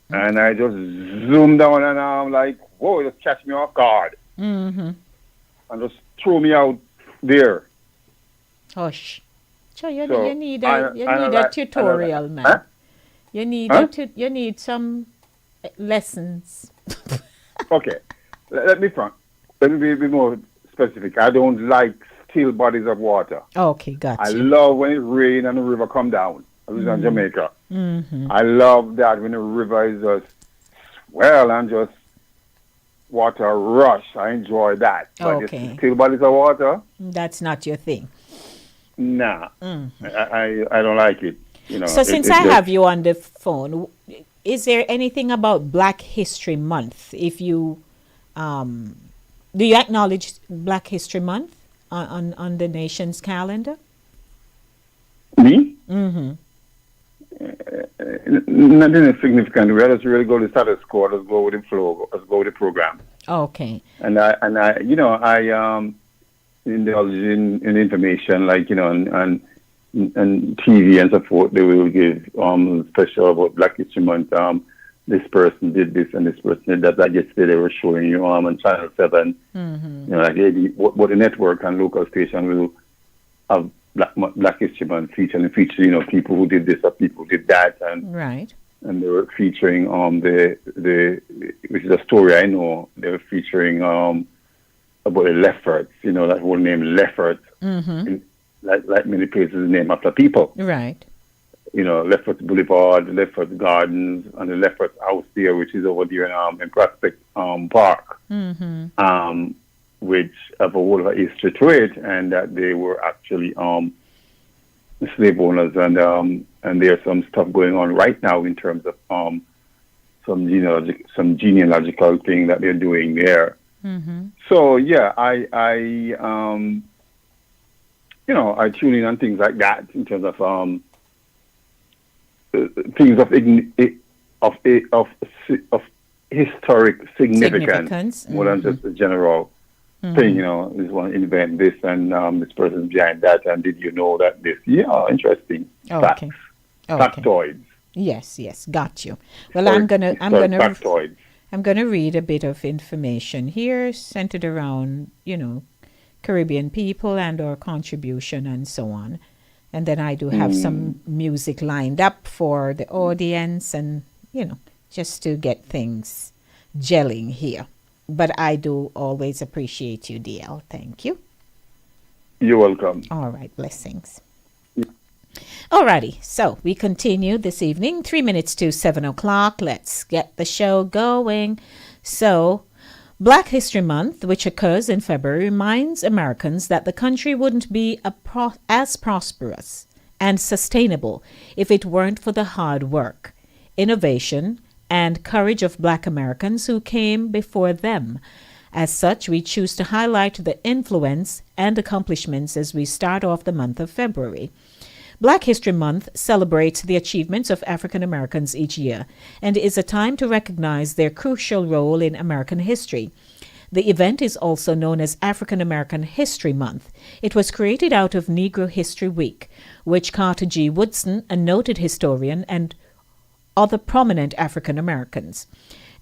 And I just zoomed down, and I'm like, whoa! It just catch me off guard. Mm-hmm. And just threw me out there. Hush. Sure, you So, need I a tutorial, man. Huh? You need Huh? you need some lessons. Okay, let me be more specific. I don't like still bodies of water. Okay, gotcha. I love when it rains and the river come down. I was in Jamaica. Mm-hmm. I love that when the river is just swell and just water rush. I enjoy that. But Okay. it's still bodies of water, That's not your thing. nah. Mm. I don't like it. You know. So since I have you on the phone, is there anything about Black History Month? If you do you acknowledge Black History Month on the nation's calendar? Me? Mm-hmm. Nothing significant. We just really go to the status quo. Let's go with the flow. Let's go with the program. Okay. And I indulge in information like and TV and so forth. They will give special about Black History Month. This person did this and this person did that. Like yesterday they were showing you on Channel 7. Mm-hmm. Like what the network and local station will have Black History Month featuring people who did this or people who did that, and Right. and they were featuring the which is a story I know. They were featuring about the Lefferts, that whole name Leffert, Mm-hmm. like many places named after people. Right. Lefferts Boulevard, the Lefferts Gardens, and the Lefferts House there, which is over there in Prospect Park, Mm-hmm. which have a whole of a history to it, and that they were actually slave owners, and there's some stuff going on right now in terms of some genealogical thing that they're doing there. Mm-hmm. So yeah, I tune in on things like that in terms of things of historic significance more than just a general thing. This one invent this and this person's behind that, and did you know that this? Yeah, interesting. Okay. Factoids. Yes, got you. Well, I'm gonna factoids. I'm gonna read a bit of information here centered around Caribbean people and our contribution and so on, and then I do have some music lined up for the audience, and just to get things gelling here. But I do always appreciate you, DL. Thank you. You're welcome. All right, blessings. Alrighty, so we continue this evening, 3 minutes to 7 o'clock. Let's get the show going. So, Black History Month, which occurs in February, reminds Americans that the country wouldn't be as prosperous and sustainable if it weren't for the hard work, innovation, and courage of Black Americans who came before them. As such, we choose to highlight the influence and accomplishments as we start off the month of February. Black History Month celebrates the achievements of African Americans each year and is a time to recognize their crucial role in American history. The event is also known as African American History Month. It was created out of Negro History Week, which Carter G. Woodson, a noted historian, and other prominent African Americans.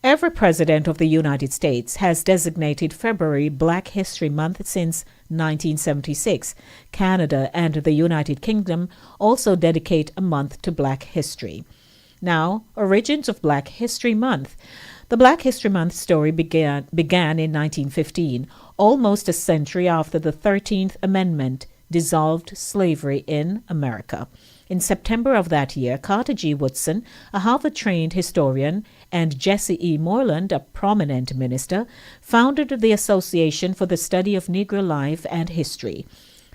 Every president of the United States has designated February Black History Month since 1976. Canada and the United Kingdom also dedicate a month to Black history. Now, origins of Black History Month. The Black History Month story began in 1915, almost a century after the 13th Amendment dissolved slavery in America. In September of that year, Carter G. Woodson, a Harvard-trained historian, and Jesse E. Moreland, a prominent minister, founded the Association for the Study of Negro Life and History.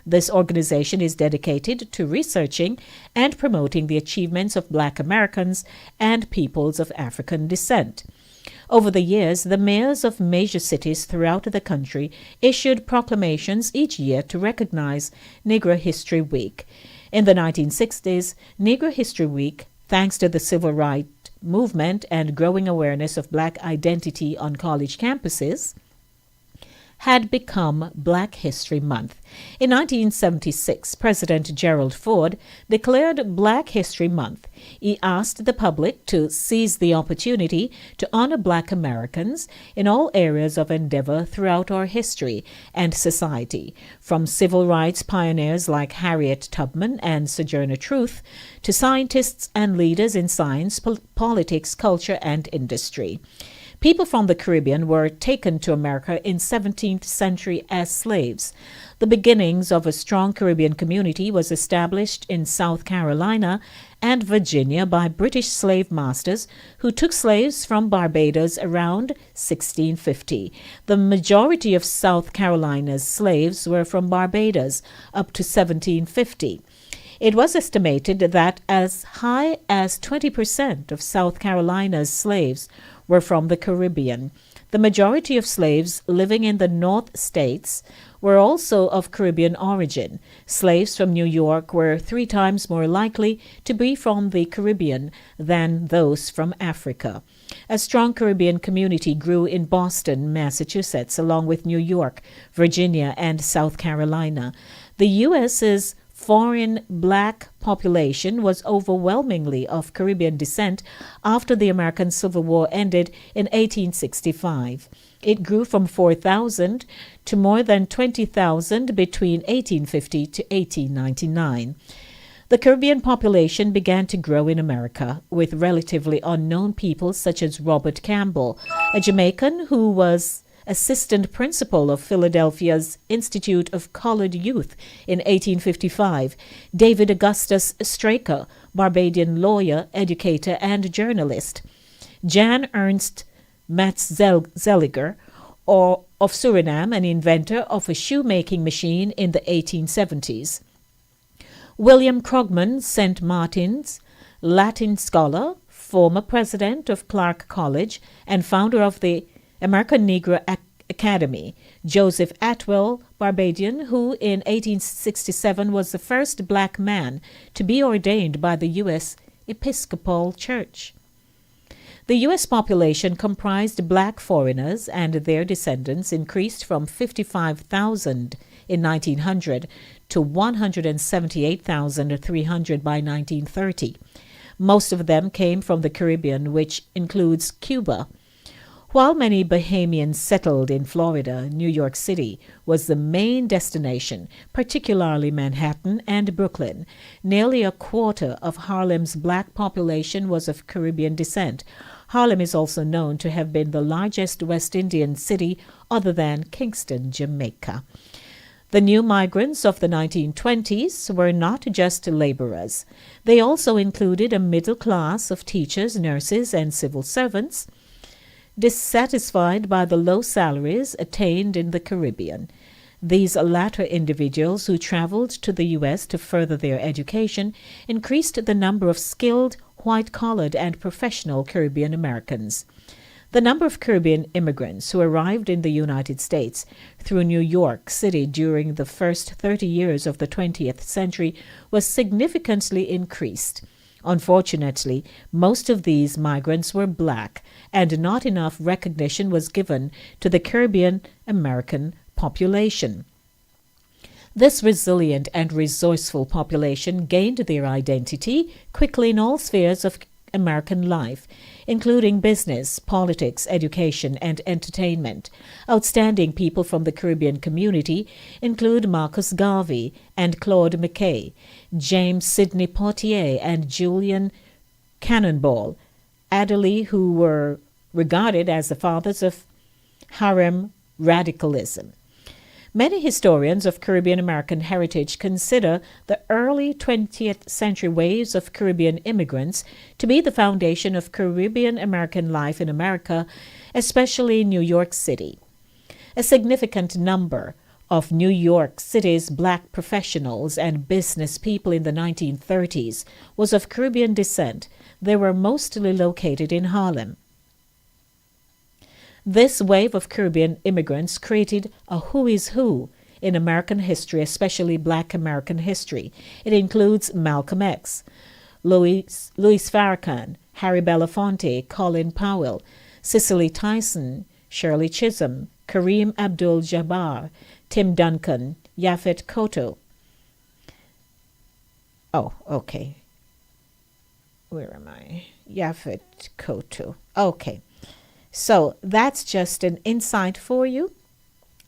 This organization is dedicated to researching and promoting the achievements of Black Americans and peoples of African descent. Over the years, the mayors of major cities throughout the country issued proclamations each year to recognize Negro History Week. In the 1960s, Negro History Week, thanks to the Civil Rights Movement and growing awareness of Black identity on college campuses, had become Black History Month. In 1976, President Gerald Ford declared Black History Month. He asked the public to seize the opportunity to honor Black Americans in all areas of endeavor throughout our history and society, from civil rights pioneers like Harriet Tubman and Sojourner Truth to scientists and leaders in science, politics, culture, and industry. People from the Caribbean were taken to America in 17th century as slaves. The beginnings of a strong Caribbean community was established in South Carolina and Virginia by British slave masters who took slaves from Barbados around 1650. The majority of South Carolina's slaves were from Barbados up to 1750. It was estimated that as high as 20% of South Carolina's slaves were from the Caribbean. The majority of slaves living in the North States were also of Caribbean origin. Slaves from New York were 3 times more likely to be from the Caribbean than those from Africa. A strong Caribbean community grew in Boston, Massachusetts, along with New York, Virginia, and South Carolina. The U.S.'s foreign Black population was overwhelmingly of Caribbean descent after the American Civil War ended in 1865. It grew from 4,000 to more than 20,000 between 1850 to 1899. The Caribbean population began to grow in America, with relatively unknown people such as Robert Campbell, a Jamaican who was assistant principal of Philadelphia's Institute of Colored Youth in 1855, David Augustus Straker, Barbadian lawyer, educator, and journalist, Jan Ernst Matzeliger, of Suriname, an inventor of a shoemaking machine in the 1870s, William Krugman, St. Martin's, Latin scholar, former president of Clark College, and founder of the American Negro Academy, Joseph Atwell, Barbadian, who in 1867 was the first Black man to be ordained by the U.S. Episcopal Church. The U.S. population comprised Black foreigners, and their descendants increased from 55,000 in 1900 to 178,300 by 1930. Most of them came from the Caribbean, which includes Cuba. While many Bahamians settled in Florida, New York City was the main destination, particularly Manhattan and Brooklyn. Nearly a quarter of Harlem's Black population was of Caribbean descent. Harlem is also known to have been the largest West Indian city other than Kingston, Jamaica. The new migrants of the 1920s were not just laborers. They also included a middle class of teachers, nurses, and civil servants. dissatisfied by the low salaries attained in the Caribbean. These latter individuals who traveled to the U.S. to further their education increased the number of skilled, white-collared, and professional Caribbean Americans. The number of Caribbean immigrants who arrived in the United States through New York City during the first 30 years of the 20th century was significantly increased. Unfortunately, most of these migrants were black, and not enough recognition was given to the Caribbean American population. This resilient and resourceful population gained their identity quickly in all spheres of American life, including business, politics, education, and entertainment. Outstanding people from the Caribbean community include Marcus Garvey and Claude McKay, James Sidney Poitier and Julian Cannonball, Adderley, who were regarded as the fathers of harem radicalism. Many historians of Caribbean American heritage consider the early 20th century waves of Caribbean immigrants to be the foundation of Caribbean American life in America, especially New York City. A significant number of New York City's black professionals and business people in the 1930s was of Caribbean descent. They were mostly located in Harlem. This wave of Caribbean immigrants created a who is who in American history, especially black American history. It includes Malcolm X, Louis Farrakhan, Harry Belafonte, Colin Powell, Cicely Tyson, Shirley Chisholm, Kareem Abdul-Jabbar, Tim Duncan, Yaphet Kotto. Oh, okay. Where am I? Yaphet Kotto. Okay. So that's just an insight for you.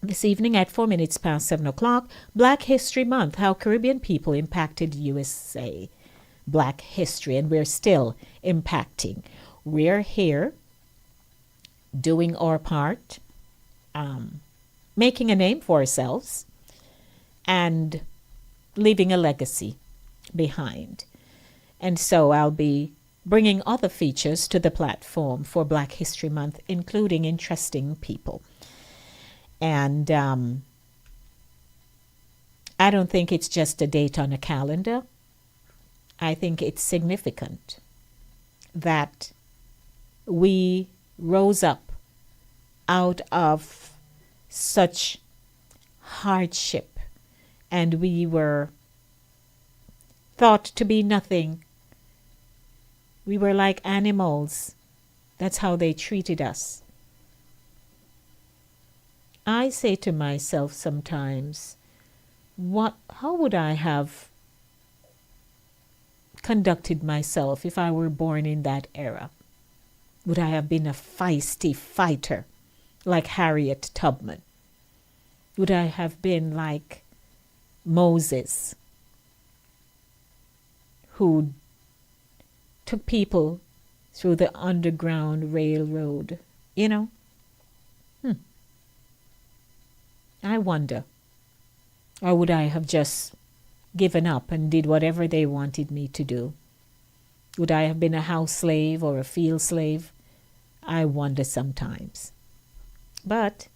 This evening at 4 minutes past 7 o'clock, Black History Month, how Caribbean people impacted USA. Black history, and we're still impacting. We're here doing our part, making a name for ourselves, and leaving a legacy behind. And so I'll be bringing other features to the platform for Black History Month, including interesting people. And I don't think it's just a date on a calendar. I think it's significant that we rose up out of such hardship, and we were thought to be nothing. We were like animals. That's how they treated us. I say to myself sometimes, how would I have conducted myself if I were born in that era? Would I have been a feisty fighter like Harriet Tubman? Would I have been like Moses, who took people through the Underground Railroad, you know? I wonder. Or would I have just given up and did whatever they wanted me to do? Would I have been a house slave or a field slave? I wonder sometimes. But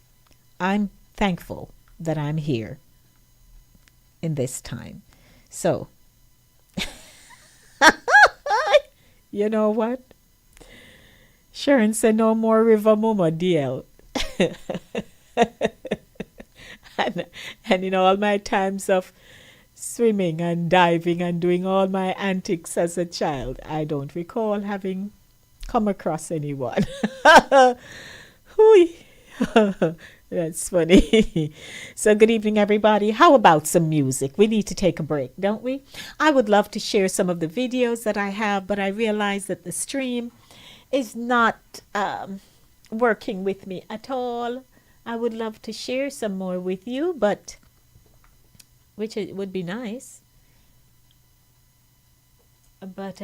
I'm thankful that I'm here in this time. So, you know what? Sharon said no more River Mama DL. and in all my times of swimming and diving and doing all my antics as a child, I don't recall having come across anyone. That's funny. So good evening, everybody. How about some music? We need to take a break, don't we? I would love to share some of the videos that I have, but I realize that the stream is not working with me at all. I would love to share some more with you, but which it would be nice. But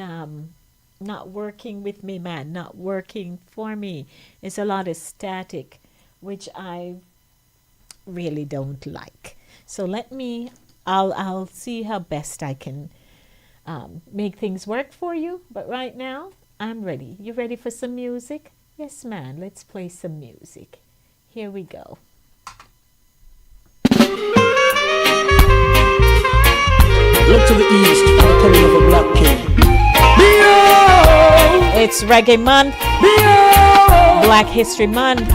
not working with me, man. Not working for me. It's a lot of static, which I really don't like. So I'll see how best I can make things work for you. But right now, I'm ready. You ready for some music? Yes, man, let's play some music. Here we go. Look to the east for the coming of a black king. It's Reggae Month, Black History Month.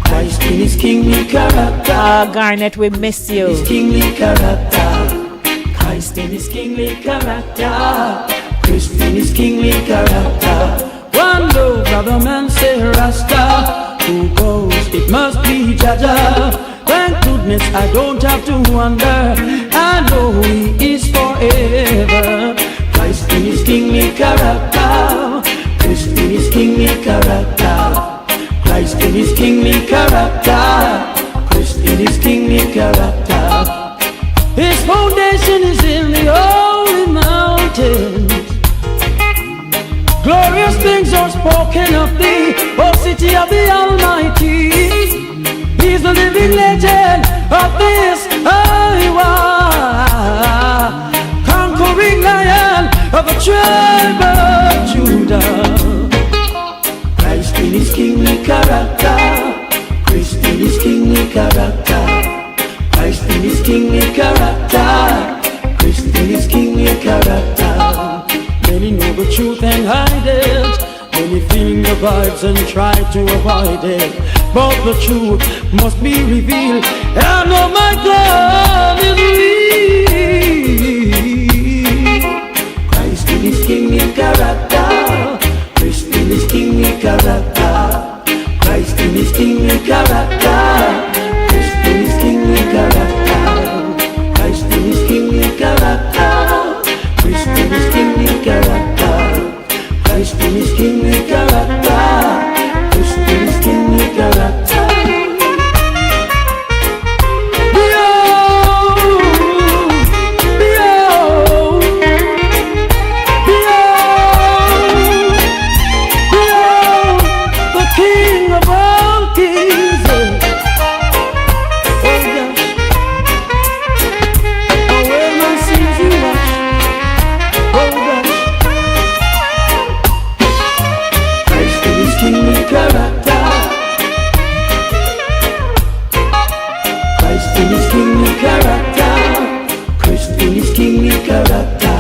Christ in his kingly character. Garnet, we miss you. His kingly character. Christ in his kingly character. Christ in his kingly character. One low brother man say Rasta. Who goes? It must be Jaja. Thank goodness I don't have to wonder. I know he is forever. Christ in his kingly character. Christ in his kingly character. Christ in his kingly character. Christ in his kingly character. His foundation is in the holy mountains. Glorious things are spoken of thee, O city of the Almighty. He's the living legend of this Iowa, conquering lion of the tribe of Judah. Christ in his kingly character. Christ in his kingly character. Christ in his kingly character. Christ in his kingly character. Many know the truth and hide it. Many feel the vibes and try to avoid it. But the truth must be revealed. I know my God is real. Christ in his kingly character. Christ in his kingly character. Christ in his kingly character. Christ in his kingly character. Christ in his kingly character. Christ in his kingly character. Christ in his kingly character. Christ in his kingly character. The King of all kings. Oh gosh. Oh, where my sins you wash. Oh gosh. Christ in his kingly character. Christ in his kingly character. Christ in his kingly character.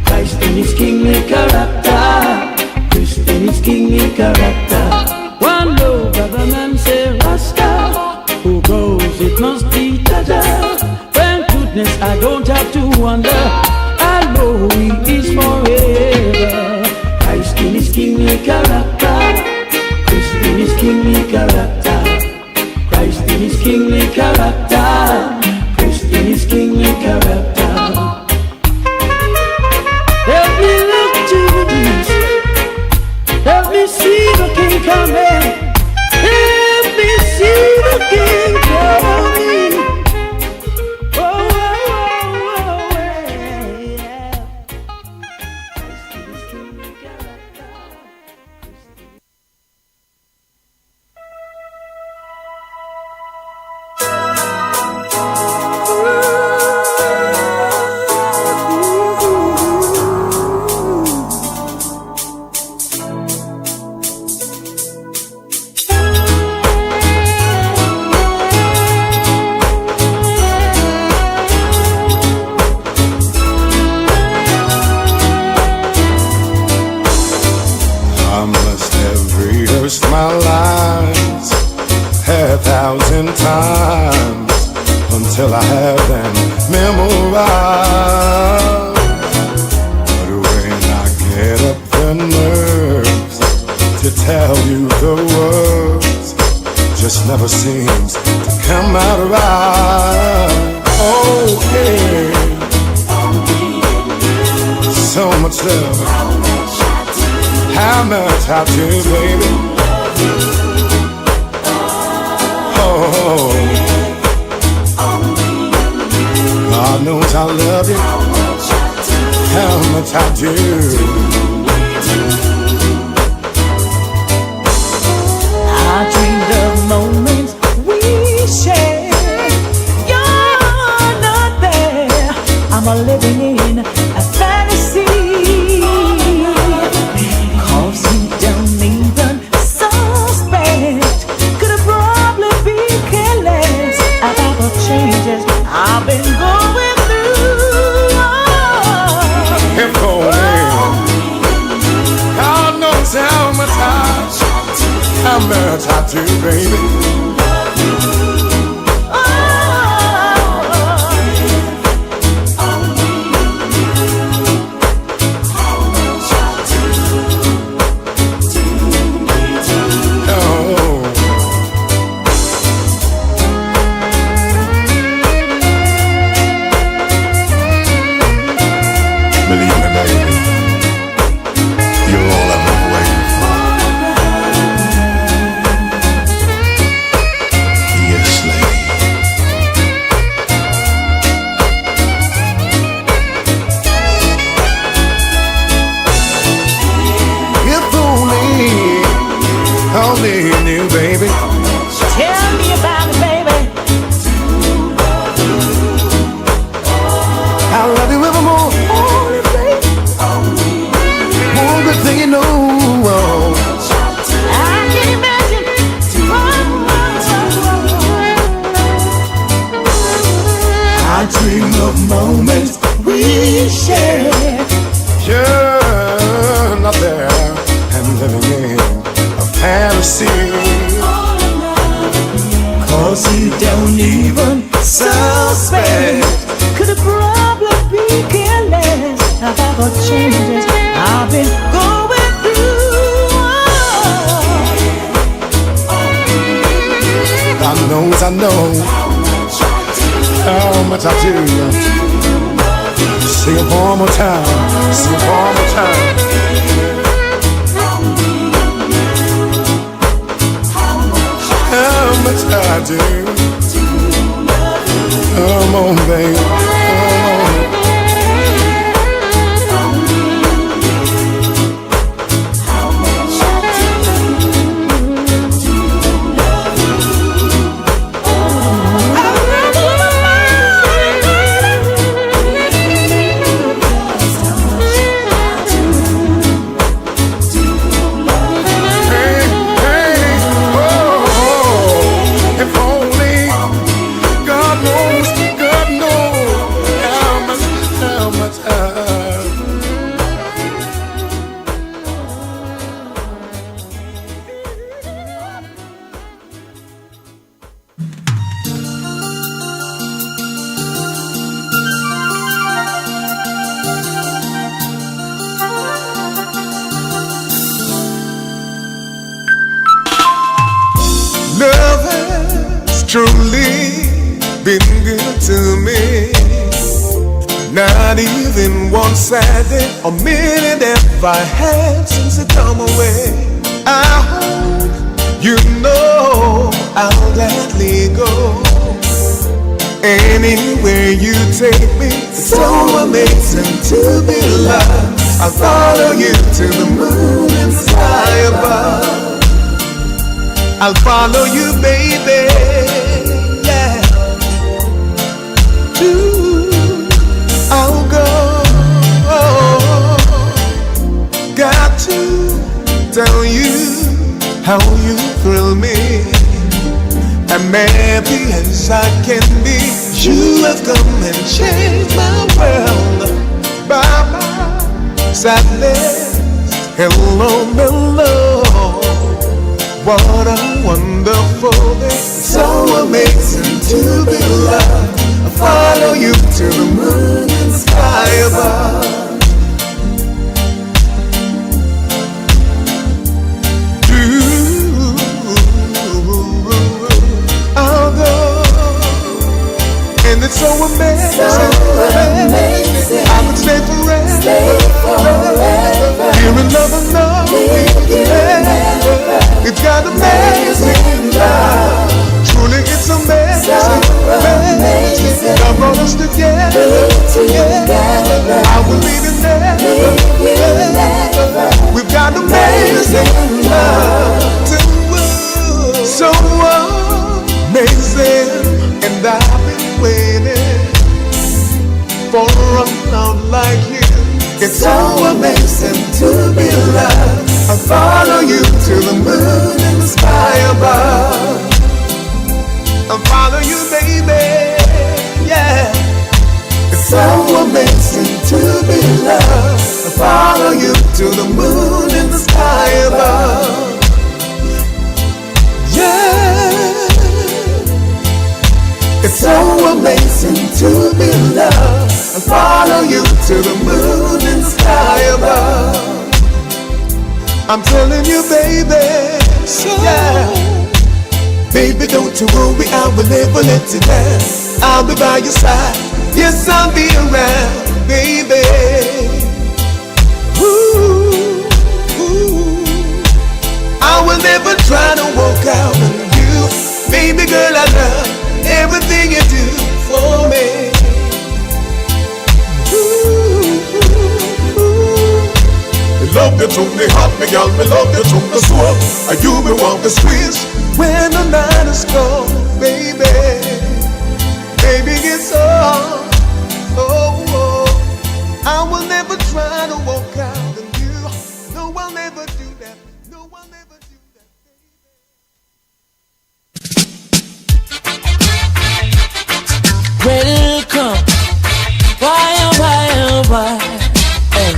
Christ in his kingly character. Christ in his kingly character. One low brother man say Rasta. Who goes? It must be Jaja. Thank goodness I don't have to wonder. I know he is forever. Christ in his kingly character. Christ in his kingly character. Christ in his kingly character. Christ in his kingly character. Help me look to the east. Help me see the King coming. Help me see the King coming. Oh, oh, oh, oh, yeah. Christ in his kingly character. I must have rehearsed my lines 1,000 times until I have them memorized. But when I get up the nerves to tell you the words, just never seems to come out right. Oh yeah, so much love. How much I do, baby. Oh, God knows I love you. How much I do. I dreamed of moments we shared. You're not there. I'm a living in a fantasy. 'Cause you don't mean the much I do, baby. I know how much I do. Sing it one more time. Sing it one more time. How much I do. Come on, baby. Come on. Saturday, a minute if I had since you come away. I hope you know I'll gladly go anywhere you take me. It's so amazing to be loved. I'll follow you to the moon and sky above. I'll follow you, baby. Yeah. I'll go. Got to tell you how you thrill me. I'm happy as I can be. You have come and changed my world. Bye-bye, sadness. Hello, hello. What a wonderful day. So amazing to be loved. I follow you to the moon and sky above. And it's so amazing, I would stay forever, here in love and love, it's got amazing love, truly it's amazing, God brought us together, I will leave it never, we've got amazing love, so amazing, and I've been waiting for a love like you. It's so amazing to be loved. I follow you to the moon and the sky above. I follow you, baby, yeah. It's so amazing to be loved. I follow you to the moon and the sky above. It's so amazing to be loved and follow you to the moon and sky above. I'm telling you, baby, yeah. Baby, don't you worry, I will never let you down. I'll be by your side, yes, I'll be around, baby. Ooh, ooh. I will never try to walk out on you. Baby girl, I love everything you do for me. Me love you to me heart, me girl, me love you to my soul. And you me want to squeeze when the night is cold, baby. Baby, it's all, oh, oh. I will never try to walk out on you. No, I'll never do that. No, I'll never do that. Welcome. Why, oh, why, oh, why? Hey.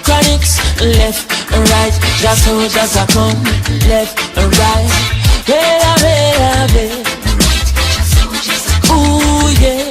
Chronics, left and right. Just soldiers are come, left and right. Bella, bella, bella. Ooh, yeah.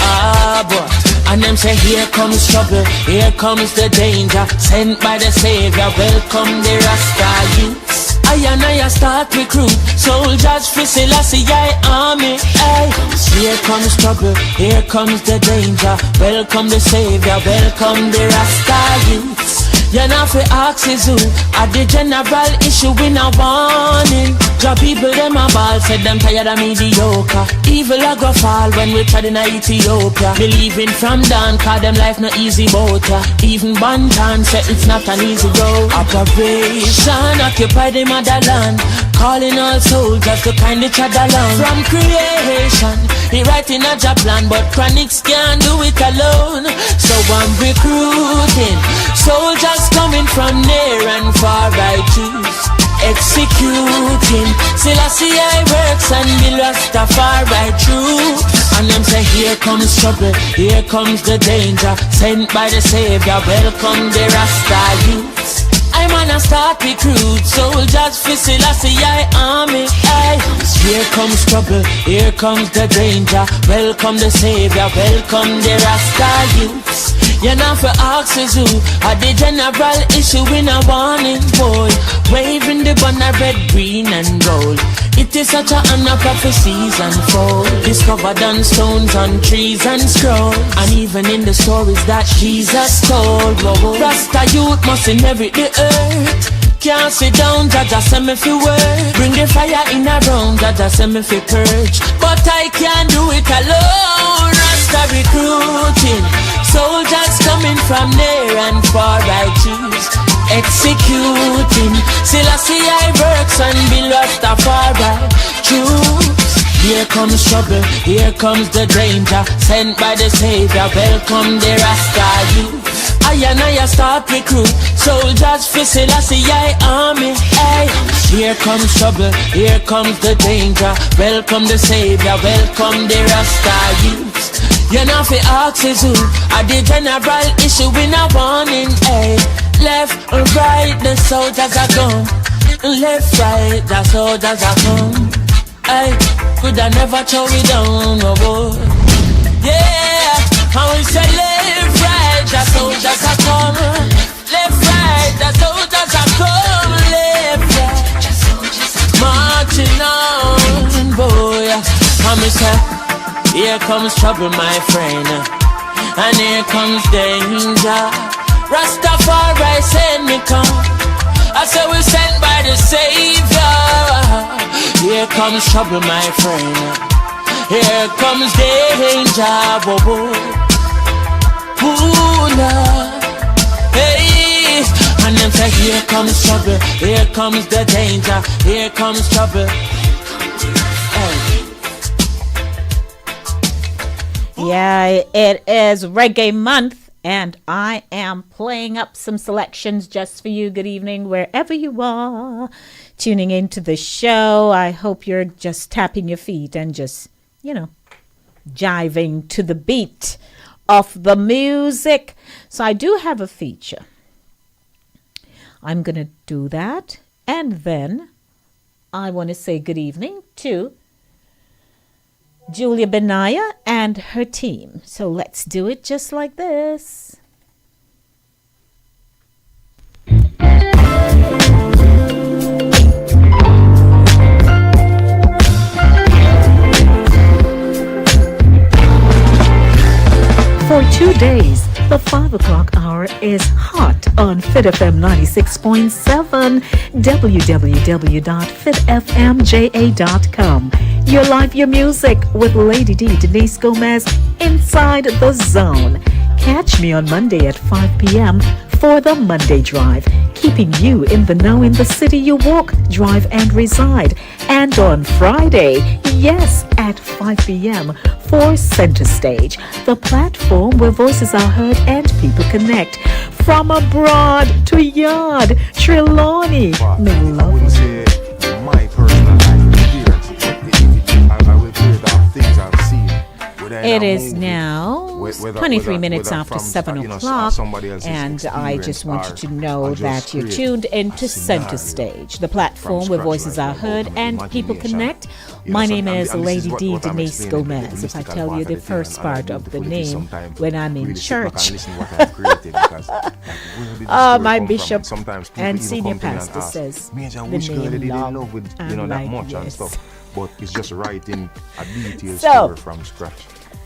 Ah, boy. And them say, here comes trouble, here comes the danger. Sent by the Savior, welcome the Rasta youths. I start recruit soldiers for Selassie army. Ay. Here comes trouble, here comes the danger. Welcome the Savior, welcome the Rasta youths. You're not for axes who at the general issue in a warning. Job people them a ball, said them tired of mediocre. Evil a go fall when we tried in Ethiopia. Believing from down, cause them life no easy boat. Even Bantan said it's not an easy road. Operation occupy the motherland, calling all soldiers to kind each other along. From creation, he writing a job plan, but Chronics can't do it alone. So I'm recruiting soldiers coming from near and far. I choose executing Selassie I works and be Rastafari true. And them say here comes trouble, here comes the danger. Sent by the Savior, welcome the Rasta youths. I'm on a start recruit soldiers for Selassie army. Aye. Here comes trouble, here comes the danger. Welcome the Savior, welcome the Rasta youths. You're not for axes who are the general issue in a warning, boy. Waving the banner red, green and gold. It is such a honor prophecies unfold. Discovered on stones, on trees and scrolls. And even in the stories that Jesus told. Whoa. Rasta youth must inherit the earth. Can't sit down, Jaja send me fi work. Bring the fire in a room, Jaja send me fi purge. But I can't do it alone. Rasta recruiting soldiers coming from near and far. I choose executing Selassie I works and be Rastafari choose. Here comes trouble, here comes the danger. Sent by the Savior, welcome the Rasta youth. I start recruit soldiers for Selassie army. Ay. Here comes trouble, here comes the danger. Welcome the Savior, welcome the Rasta youths. You're not for axes who are the general issue in a warning. Ay. Left and right, the soldiers are gone. Left, right, the soldiers are come. Ay. Could I never throw it down, no boy. Yeah, I will say left, right, the soldiers are come. Left, right, the soldiers are come. Left, right, the soldiers are come. Marching on, boy. I'm say, here comes trouble, my friend, and here comes danger. Rastafari send me come. I say we sent by the Savior. Here comes trouble, my friend. Here comes danger, boy. Ooh, nah. Hey, and them say here comes trouble, here comes the danger, here comes trouble. Hey. Yeah, it is Reggae Month, and I am playing up some selections just for you. Good evening, wherever you are tuning into the show. I hope you're just tapping your feet and just, jiving to the beat of the music. So I do have a feature. I'm going to do that, and then I want to say good evening to Julia Benaya and her team. So let's do it just like this. For 2 days, the 5 o'clock hour is hot on Fit FM 96.7, www.fitfmja.com. Your life, your music with Lady D, Denise Gomez, Inside the Zone. Catch me on Monday at 5 p.m. for the Monday Drive, keeping you in the know in the city you walk, drive, and reside. And on Friday, yes, at 5 p.m. for Center Stage, the platform where voices are heard and people connect. From abroad to yard, Trelawney, I wouldn't say my personal life experience. I will clear it off things I've seen. It is now 23 minutes after 7 o'clock, and I just want you to know that you're tuned into Center Stage, the platform where voices are heard and people connect. My name is Lady D, Denise Gomez. If I tell you the first part of the name when I'm in church, my bishop and senior pastor says the name Love, and like yes. But it's just writing a detailed So, story from scratch,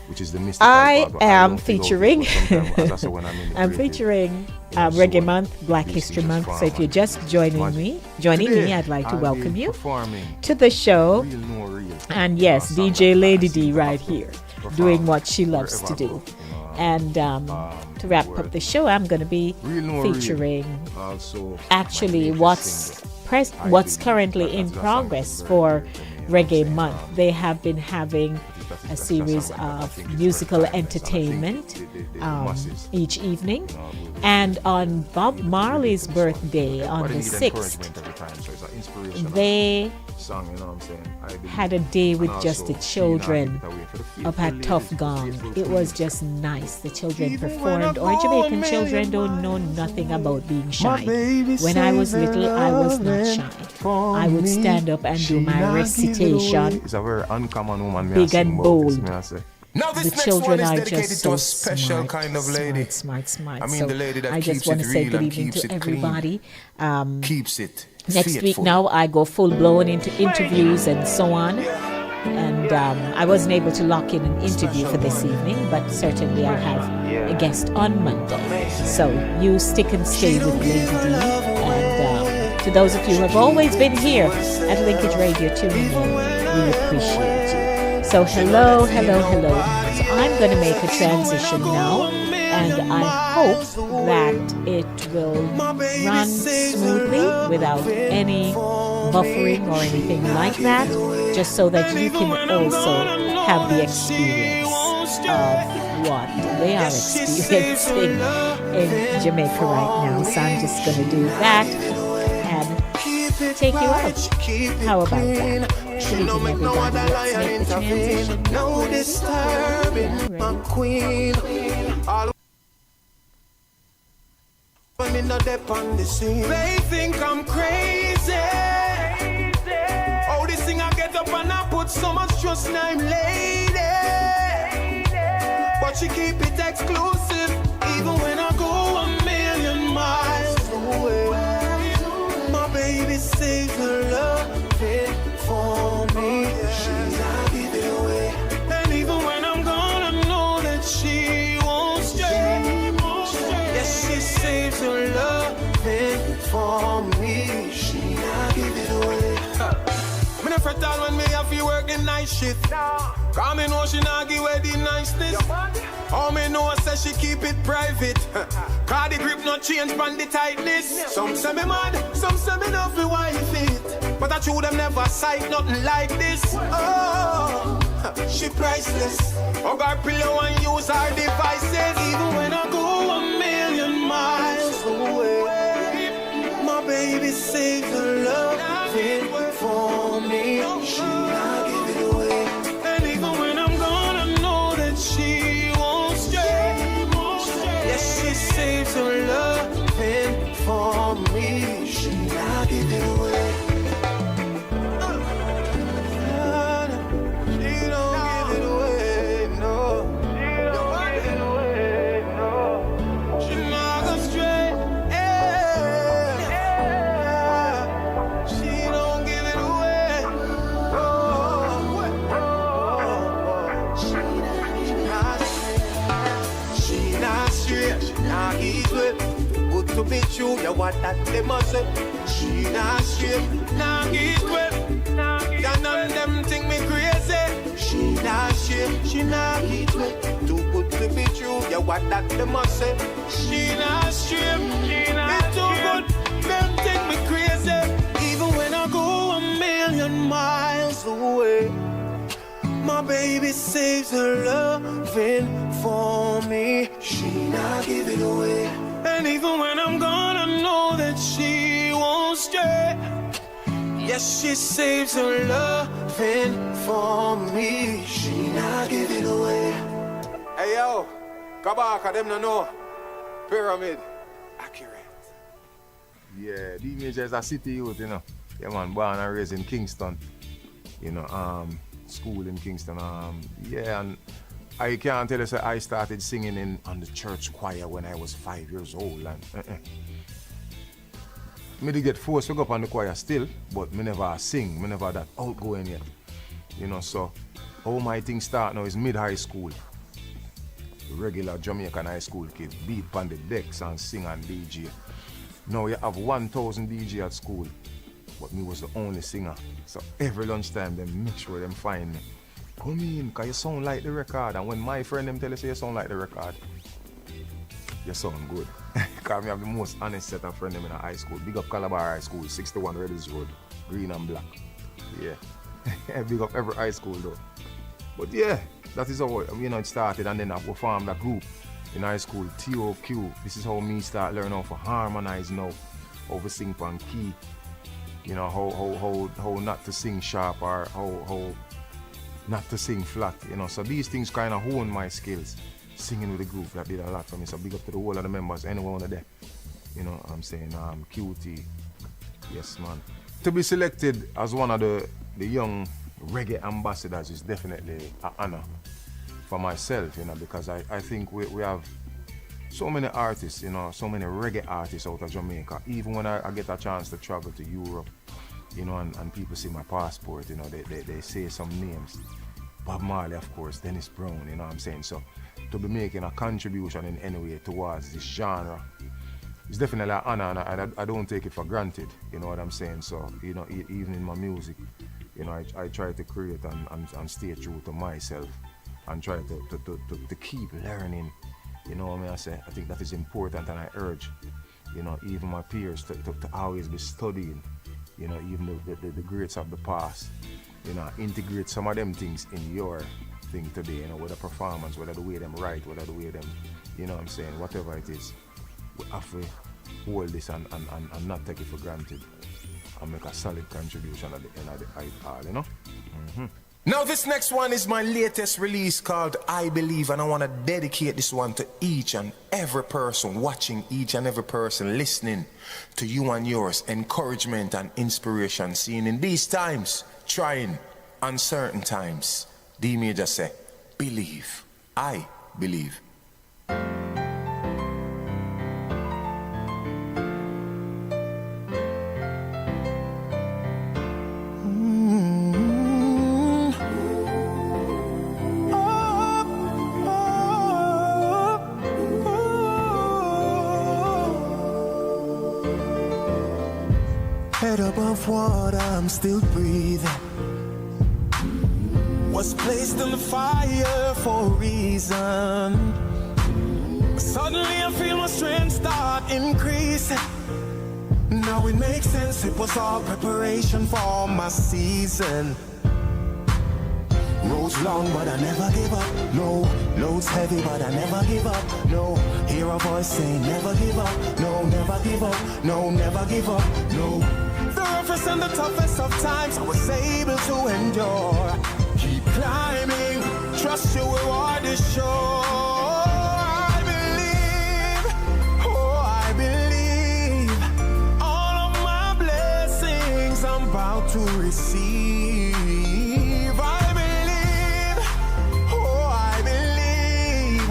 which is the mystical I part, but am don't feel featuring overwhelmed, as I say when I'm in the I'm creative, featuring you know, Reggae so Month, Black History Month. So if you're just joining me, I'd like to welcome you to the show. And yes, DJ Lady D right here, doing what she loves to do. And to wrap up the show, I'm going to be featuring actually what's currently in progress for Reggae Month. They have been having a series of musical entertainment each evening. And on Bob Marley's birthday on the 6th, they had a day with just the children up at Tough Gong. It was just nice. The children performed. Our Jamaican children don't know nothing about being shy. When I was little, I was not shy. I would stand up and do my recitation, It's a very uncommon woman. big and bold. Now The children are just so special smart, kind of lady. smart. I mean, So the lady that I just keeps want it to say real good and evening keeps to it clean. everybody. Keeps it Next week faithful. now, I go full blown into interviews and so on. And I wasn't able to lock in an interview for this evening, but certainly I'll have a guest on Monday. So you stick and stay with Lady D. And to those of you who have always been here at Linkage Radio tuning in, we appreciate you. So hello. So I'm going to make a transition now, and I hope that it will run smoothly without any buffering or anything like that, just so that you can also have the experience of what they are experiencing in Jamaica right now. So I'm just going to do that and take you out. How about that? Good evening, everybody. Let's make the transition. No disturbing, my queen. All when me no dep on the scene. They think I'm crazy. Oh, this thing I get up and I put so much trust in I'm lady. But she keep it exclusive, even when I go a million miles away. My baby saves her love for me. She's not give it away. And even when I'm gone, I know that she won't stay. Yes, she saves her love for me. She not give it away. Me no fret all when me have to work the night shift. Cause me know she not give away the niceness. All me know say she keep it private. Cause the grip not change from the tightness. Some say me mad, some say me not fi wife it. But I true them never sight nothing like this. Oh, she priceless. Hug her pillow and use her devices. Even when I go a million miles away, my baby saves her love for me. She not give it away. And even when I'm gone, I know that she won't stay. Yes, she saves her love for me. She not give it away. to be true. Yeah, what that they must say. She not straight, nah get wet. Yeah, none of them think me crazy. She not straight, she not get wet. Too good to be true. Yeah, what that they must say. She not straight, it's too good. Them think me crazy. Even when I go a million miles away, my baby saves her loving for me. She not give it away. And even when I'm gone, I know that she won't stray. Yes, she saves her loving for me. She not give it away. Hey yo, Kabaka, them no know. Pyramid. Accurate. Yeah, the major is a city youth, you know. Yeah man, born and raised in Kingston. You know, school in Kingston. Yeah, and I can't tell you, so I started singing on the church choir when I was 5 years old. And me did get forced to go up on the choir still, but me never sing, me never that outgoing yet. You know, so how my thing start now is mid-high school. Regular Jamaican high school kid, beat on the decks and sing and DJ. Now you have 1,000 DJ at school, but me was the only singer. So every lunchtime, them make sure them find me. Come in, cause you sound like the record. And when my friend them tell you say you sound like the record, you sound good. Cause me have the most honest set of friends in high school. Big up Calabar High School, 61 Reddies Road, green and black. Yeah. Big up every high school though. But yeah, that is how it started, and then I formed a group in high school, TOQ. This is how me start learning how to harmonize now, how to sing on key. You know, how not to sing sharp or how not to sing flat, you know. So these things kind of hone my skills. Singing with the group, that did a lot for me. So big up to the whole of the members, anyone there. You know what I'm saying? QT. Yes, man. To be selected as one of the young reggae ambassadors is definitely an honor for myself, you know, because I think we have so many artists, you know, so many reggae artists out of Jamaica. Even when I get a chance to travel to Europe, you know, and people see my passport, you know, they say some names. Bob Marley, of course, Dennis Brown, you know what I'm saying? So to be making a contribution in any way towards this genre is definitely an honor, and I don't take it for granted, you know what I'm saying? So, you know, even in my music, you know, I try to create and stay true to myself and try to keep learning, you know what I mean? I think that is important, and I urge, you know, even my peers to always be studying, you know, even the greats of the past, you know, integrate some of them things in your thing today, you know, whether performance, whether the way them write, whether the way them, you know what I'm saying, whatever it is, we have to hold this and not take it for granted and make a solid contribution at the end of the iPod, you know? Mm-hmm. Now this next one is my latest release called I Believe, and I want to dedicate this one to each and every person watching, each and every person listening, to you and yours, encouragement and inspiration seen in these times, trying, uncertain times. D Major say, believe, I believe. Head above water, I'm still breathing. Was placed in the fire for a reason. Suddenly I feel my strength start increasing. Now it makes sense, it was all preparation for my season. Roads long but I never give up, no. Loads heavy but I never give up, no. Hear a voice saying never give up, no. Never give up, no. Never give up, no. The roughest and the toughest of times I was able to endure. Keep climbing, trust your reward is sure. I believe, oh I believe, all of my blessings I'm about to receive. I believe, oh I believe,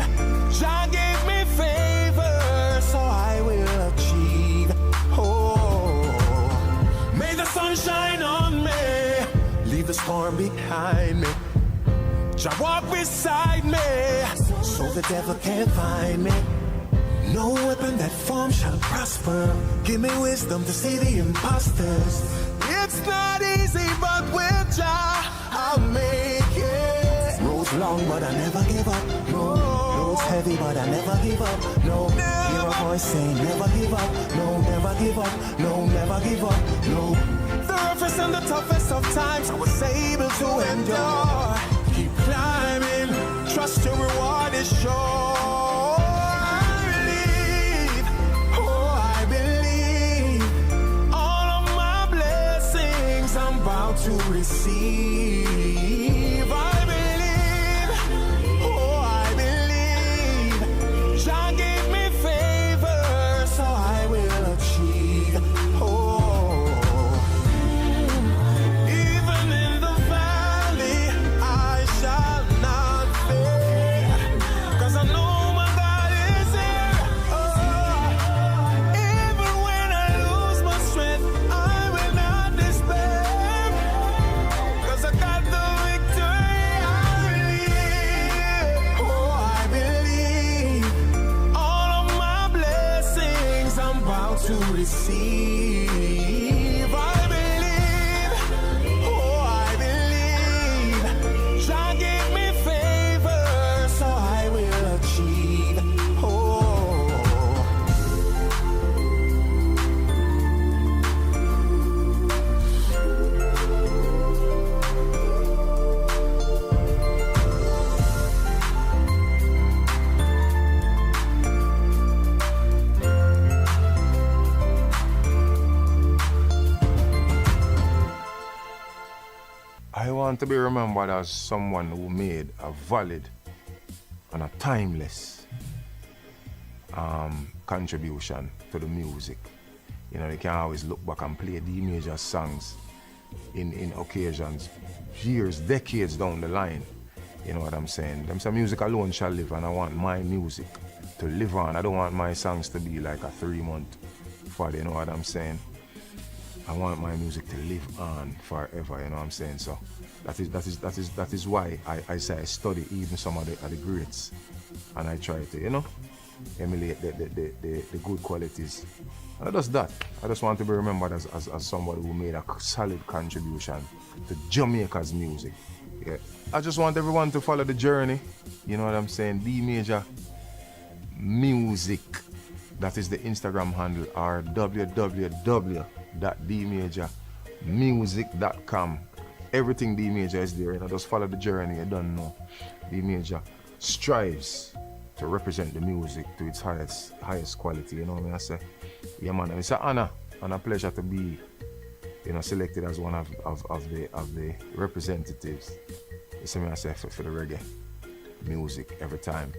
Jah gave me favor, so I will achieve. Oh, may the sun shine on me, leave the storm behind me. Jah walk beside me, so the devil can't find me. No weapon that form shall prosper. Give me wisdom to see the imposters. It's not easy, but with Jah, I'll make it. Roads long, but I never give up. No, roads heavy, but I never give up. No, hear a voice saying never give up. No, never give up. No, never give up. No. The roughest and the toughest of times, I was able to endure. Keep climbing, trust your reward is sure. To receive, I believe, oh I believe, Jah gave me favor, so I will achieve, oh, even in the valley, I shall not fear, 'cause I know my God is here, oh, even when I lose my strength, I will not despair. To receive, I believe, oh I believe, Jah gave me favor, so I will achieve, oh. I want to be remembered as someone who made a valid and a timeless contribution to the music. You know, you can always look back and play D Major songs in occasions, years, decades down the line. You know what I'm saying? Them some music alone shall live, and I want my music to live on. I don't want my songs to be like a 3-month fad, you know what I'm saying? I want my music to live on forever, you know what I'm saying? So that is why I say I study even some of the greats, and I try to, you know, emulate the good qualities. And not just that, I just want to be remembered as somebody who made a solid contribution to Jamaica's music. Yeah. I just want everyone to follow the journey, you know what I'm saying? D Major Music, that is the Instagram handle, or www.dmajormusic.com. Everything D Major is there, you know, just follow the journey, you don't know. D Major strives to represent the music to its highest quality, you know what I mean? I say, yeah man, it's an honor and a pleasure to be, you know, selected as one of the representatives. You see me, I say, for the reggae music every time.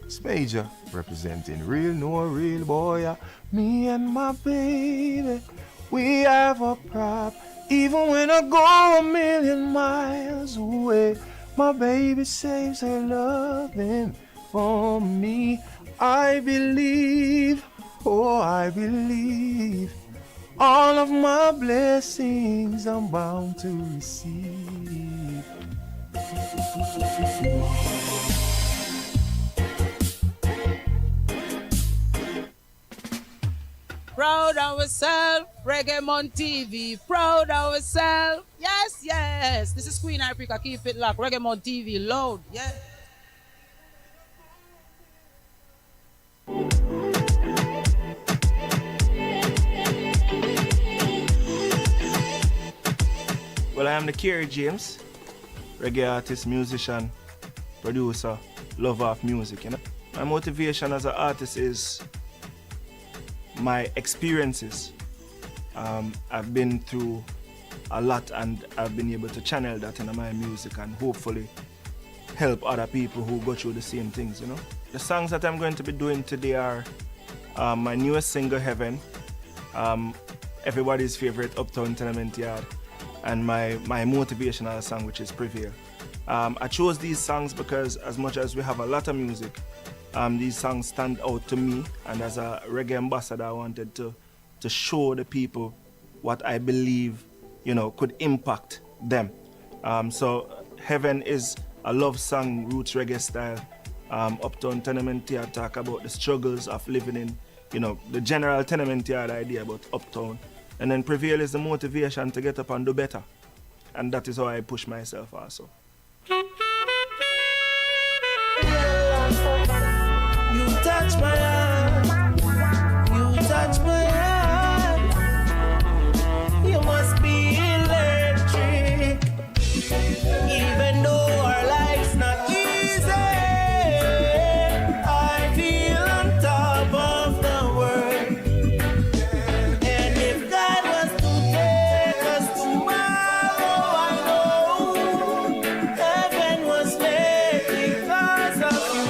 It's Major representing real, no real boy. Yeah. Me and my baby, we have a prop. Even when I go 1,000,000 miles away, my baby saves her loving for me. I believe, oh I believe, all of my blessings I'm bound to receive. Proud of ourselves, Reggae TV. Proud of ourselves. Yes, yes. This is Queen Africa. Keep it locked. Reggae TV. Load. Yeah. Well, I am the Kerry James, reggae artist, musician, producer, lover of music. You know, my motivation as an artist is my experiences. I've been through a lot, and I've been able to channel that in my music and hopefully help other people who go through the same things, you know. The songs that I'm going to be doing today are my newest single, Heaven, everybody's favorite, Uptown Tenement Yard, and my motivational song, which is Prevail. I chose these songs because as much as we have a lot of music, these songs stand out to me, and as a reggae ambassador, I wanted to show the people what I believe, you know, could impact them. So Heaven is a love song, roots reggae style, Uptown Tenement Yard talk about the struggles of living in, the general tenement yard idea about Uptown. And then Prevail is the motivation to get up and do better. And that is how I push myself also. You touch my heart. You touch my heart. You must be electric. Even though our life's not easy, I feel on top of the world. And if God was to take us tomorrow, I know heaven was made because of you.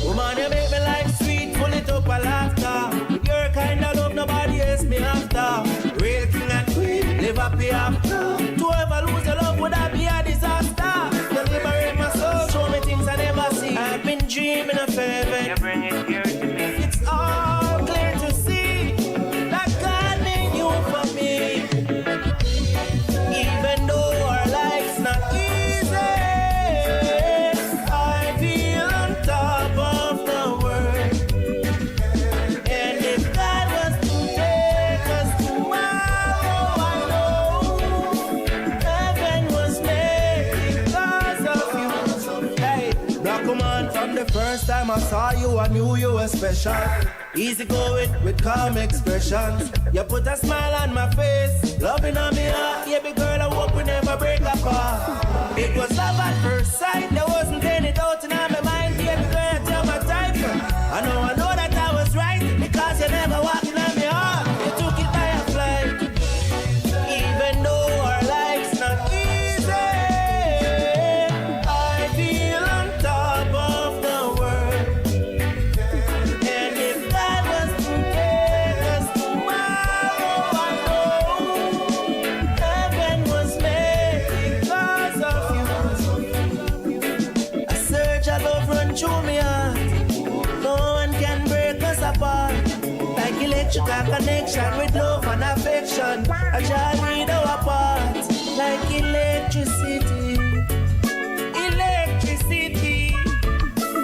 Woman, you make me life sweet, full it up a laughter. With your kind of love, nobody else me after. Real king and queen, live happy after. To ever lose your love, would that be a disaster? To liberate my soul, show me things I never see. I've been dreaming of heaven. You bring it here to me. It's all clear to see that God made you for me. Even though our life's not easy, I feel on top of the world. And if God was to take us tomorrow, I know heaven was made because of you. Hey, black woman, from the first time I saw you, I knew you were special. Easy going with calm expressions. You put a smile on my face, loving on me heart. Yeah, big girl, I hope we never break apart. It was love at first sight, there wasn't any doubt in my mind. Yeah, big girl, tell my type. I know that I was right, because you never walked in on me heart. You took it by a flight. Even though our life's not easy, I feel on top of the world. And if God was to take us tomorrow, I know heaven was made because of you. A surge of love run through me heart. No one can break us apart. Like electrical connection with love and affection. I shall read our part. Like electricity. Electricity.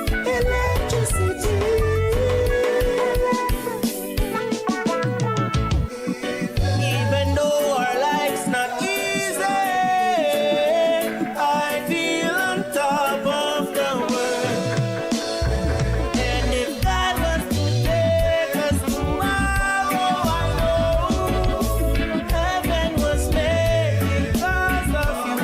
Electricity. Even though our life's not easy, I feel on top of the world. And if God was to take us tomorrow, I know heaven was made because of you.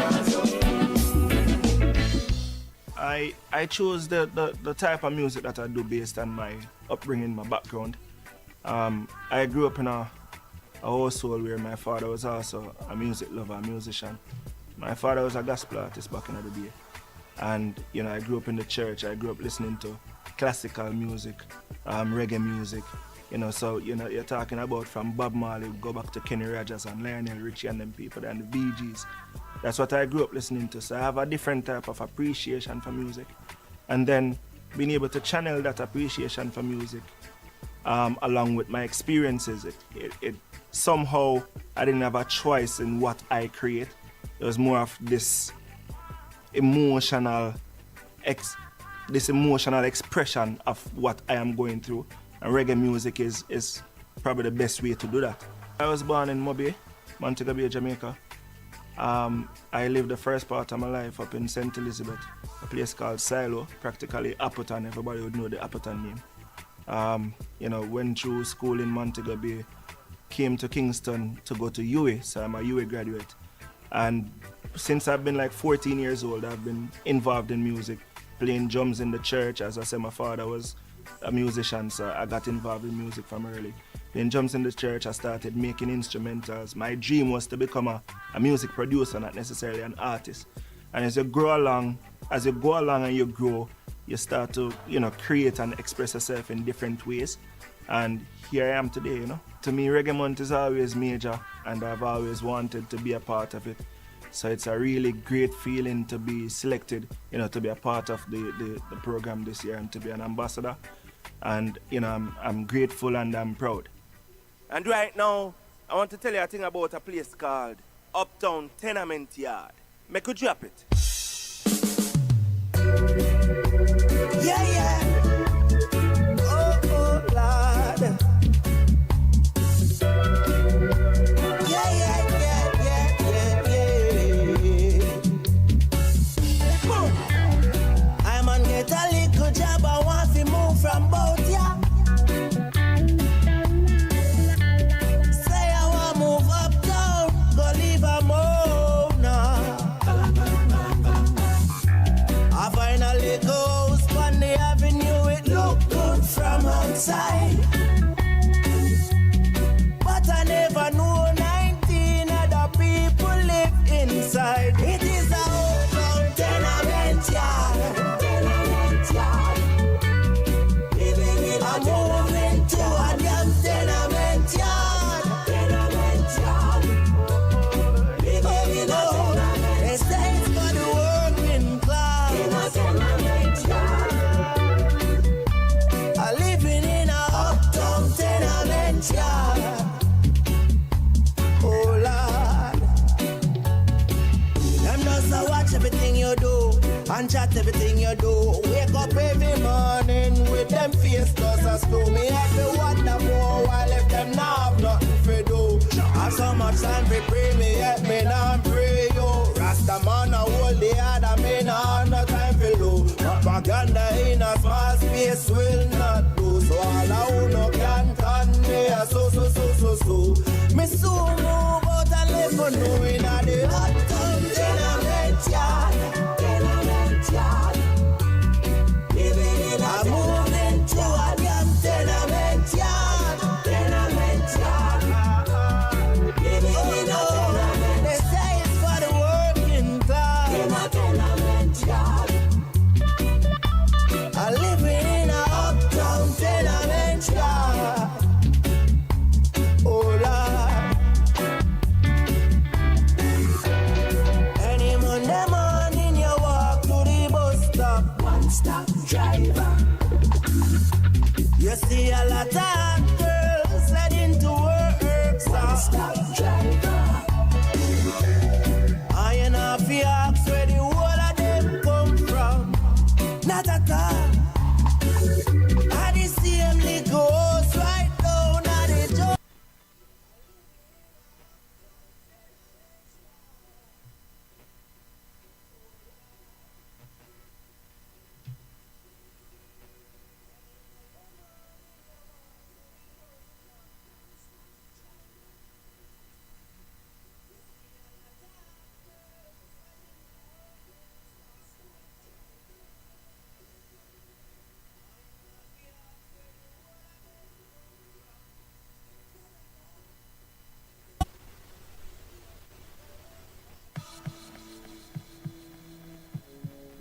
I chose the type of music that I do based on my upbringing, my background. I grew up in a household where my father was also a music lover, a musician. My father was a gospel artist back in the day. And, I grew up in the church. I grew up listening to classical music, reggae music. So, you're talking about from Bob Marley, go back to Kenny Rogers and Lionel Richie and them people, and the Bee Gees. That's what I grew up listening to. So I have a different type of appreciation for music. And then being able to channel that appreciation for music along with my experiences. It somehow, I didn't have a choice in what I create. It was more of this emotional expression of what I am going through. And reggae music is probably the best way to do that. I was born in Mobay, Montego Bay, Jamaica. I lived the first part of my life up in St. Elizabeth, a place called Silo, practically Appleton. Everybody would know the Appleton name. Went through school in Montego Bay, came to Kingston to go to UA, so I'm a UA graduate. And since I've been like 14 years old, I've been involved in music, playing drums in the church. As I said, my father was a musician, so I got involved in music from early. Playing drums in the church, I started making instrumentals. My dream was to become a music producer, not necessarily an artist. And as you go along and you grow, you start to, create and express yourself in different ways. And here I am today, To me, Reggae Month is always major, and I've always wanted to be a part of it. So it's a really great feeling to be selected, to be a part of the program this year and to be an ambassador. And, I'm grateful and I'm proud. And right now, I want to tell you a thing about a place called Uptown Tenement Yard. Make you drop it. the ghost on the avenue, it look good from outside. But I never knew 19 other people live inside. It is a old tenement yard. I'm moving to a damn tenement yard. They say it's for the working class. I'm living in a uptown tenement yard. Oh Lord, them just a watch everything you do and chat everything you do. Wake up every morning with them face just a stew. Me have to wonder more while if them not have nothing for do. Have so much time for pray me yet me not pray yo. Rasta man a hold the other me not no time for low. Propaganda in a small space will not do. So all I who no can me a so. Me soon move out and live for knowing that the uptown tenement yard. I'm moving to a damn tenement yard. They say it's for the working class. I'm living in a uptown tenement yard. Oh Lord. Any Monday morning you walk to the bus stop. One-stop driver. You see a lot of girls heading to work. One-stop driver. I ain't not fi ask where the whole of them come from. Not at all. I the same goes right down at the job.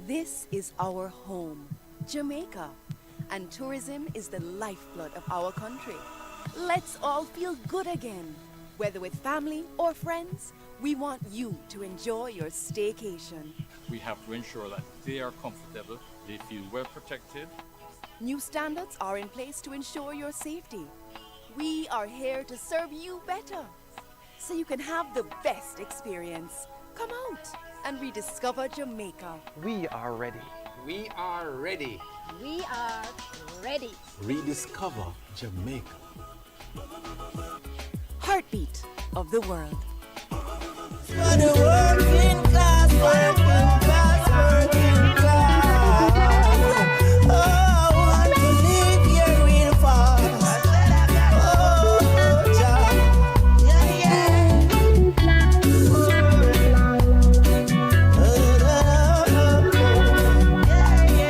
This is our home, Jamaica, and tourism is the lifeblood of our country. Let's all feel good again. Whether with family or friends, we want you to enjoy your staycation. We have to ensure that they are comfortable, they feel well protected. New standards are in place to ensure your safety. We are here to serve you better, so you can have the best experience. Come out and rediscover Jamaica. We are ready. We are ready. We are ready. Rediscover Jamaica. Heartbeat of the world. For the working class, working class, working class. Oh, I want to live here real fast. Oh, Jah.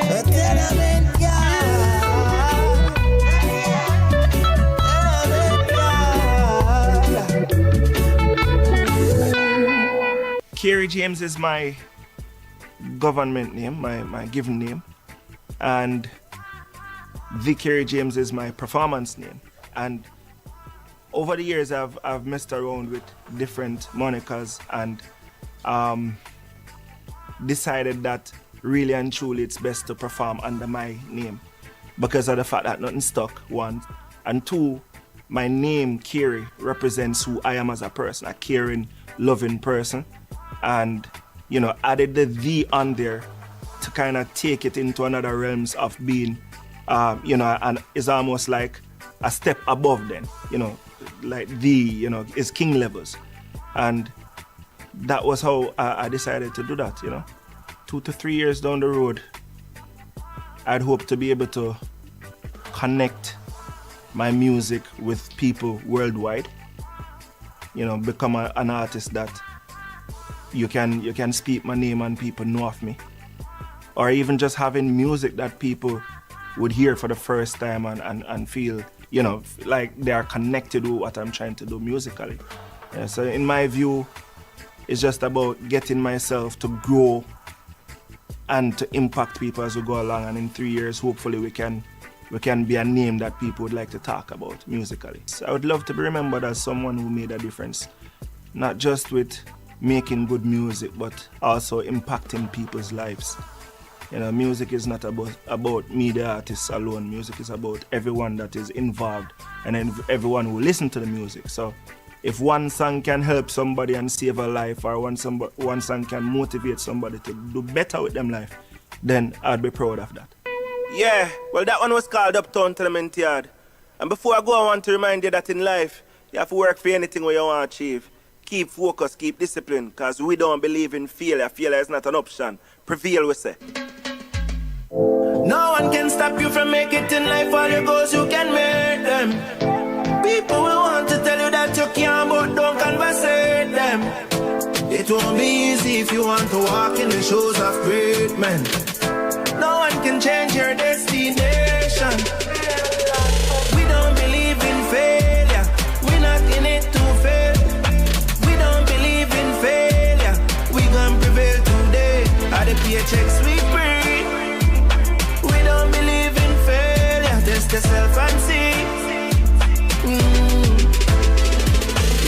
A tenement Kerry James is my government name, my given name, and The Kerry James is my performance name. And over the years, I've messed around with different monikers and decided that really and truly it's best to perform under my name because of the fact that nothing stuck, one, and two, my name, Kerry, represents who I am as a person, a caring, loving person. And, you know, added the on there to kind of take it into another realms of being, you know, and it's almost like a step above then, you know, like you know, is king levels. And that was how I decided to do that, you know. 2 to 3 years down the road, I'd hope to be able to connect my music with people worldwide, you know, become an artist that you can speak my name and people know of me. or even just having music that people would hear for the first time and feel, you know, like they are connected with what I'm trying to do musically. Yeah, so in my view, it's just about getting myself to grow and to impact people as we go along, and in 3 years, hopefully we can be a name that people would like to talk about musically. So I would love to be remembered as someone who made a difference, not just with making good music, but also impacting people's lives. You know, music is not about me, the artists alone. Music is about everyone that is involved and everyone who listens to the music. So if one song can help somebody and save a life, or one song can motivate somebody to do better with them life, then I'd be proud of that. Yeah, well, that one was called Uptown Tenement Yard. And before I go, I want to remind you that in life, you have to work for anything where you want to achieve. Keep focus, keep discipline, because we don't believe in failure. Failure is not an option. Prevail, we say. No one can stop you from making it in life. All your goals, you can make them. People will want to tell you that you can't, but don't conversate them. It won't be easy if you want to walk in the shoes of great men. No one can change your destination. We don't believe in failure. We're not in it to fail. We don't believe in failure. We gon' prevail today. All the paychecks we bring. We don't believe in failure. Test yourself and see.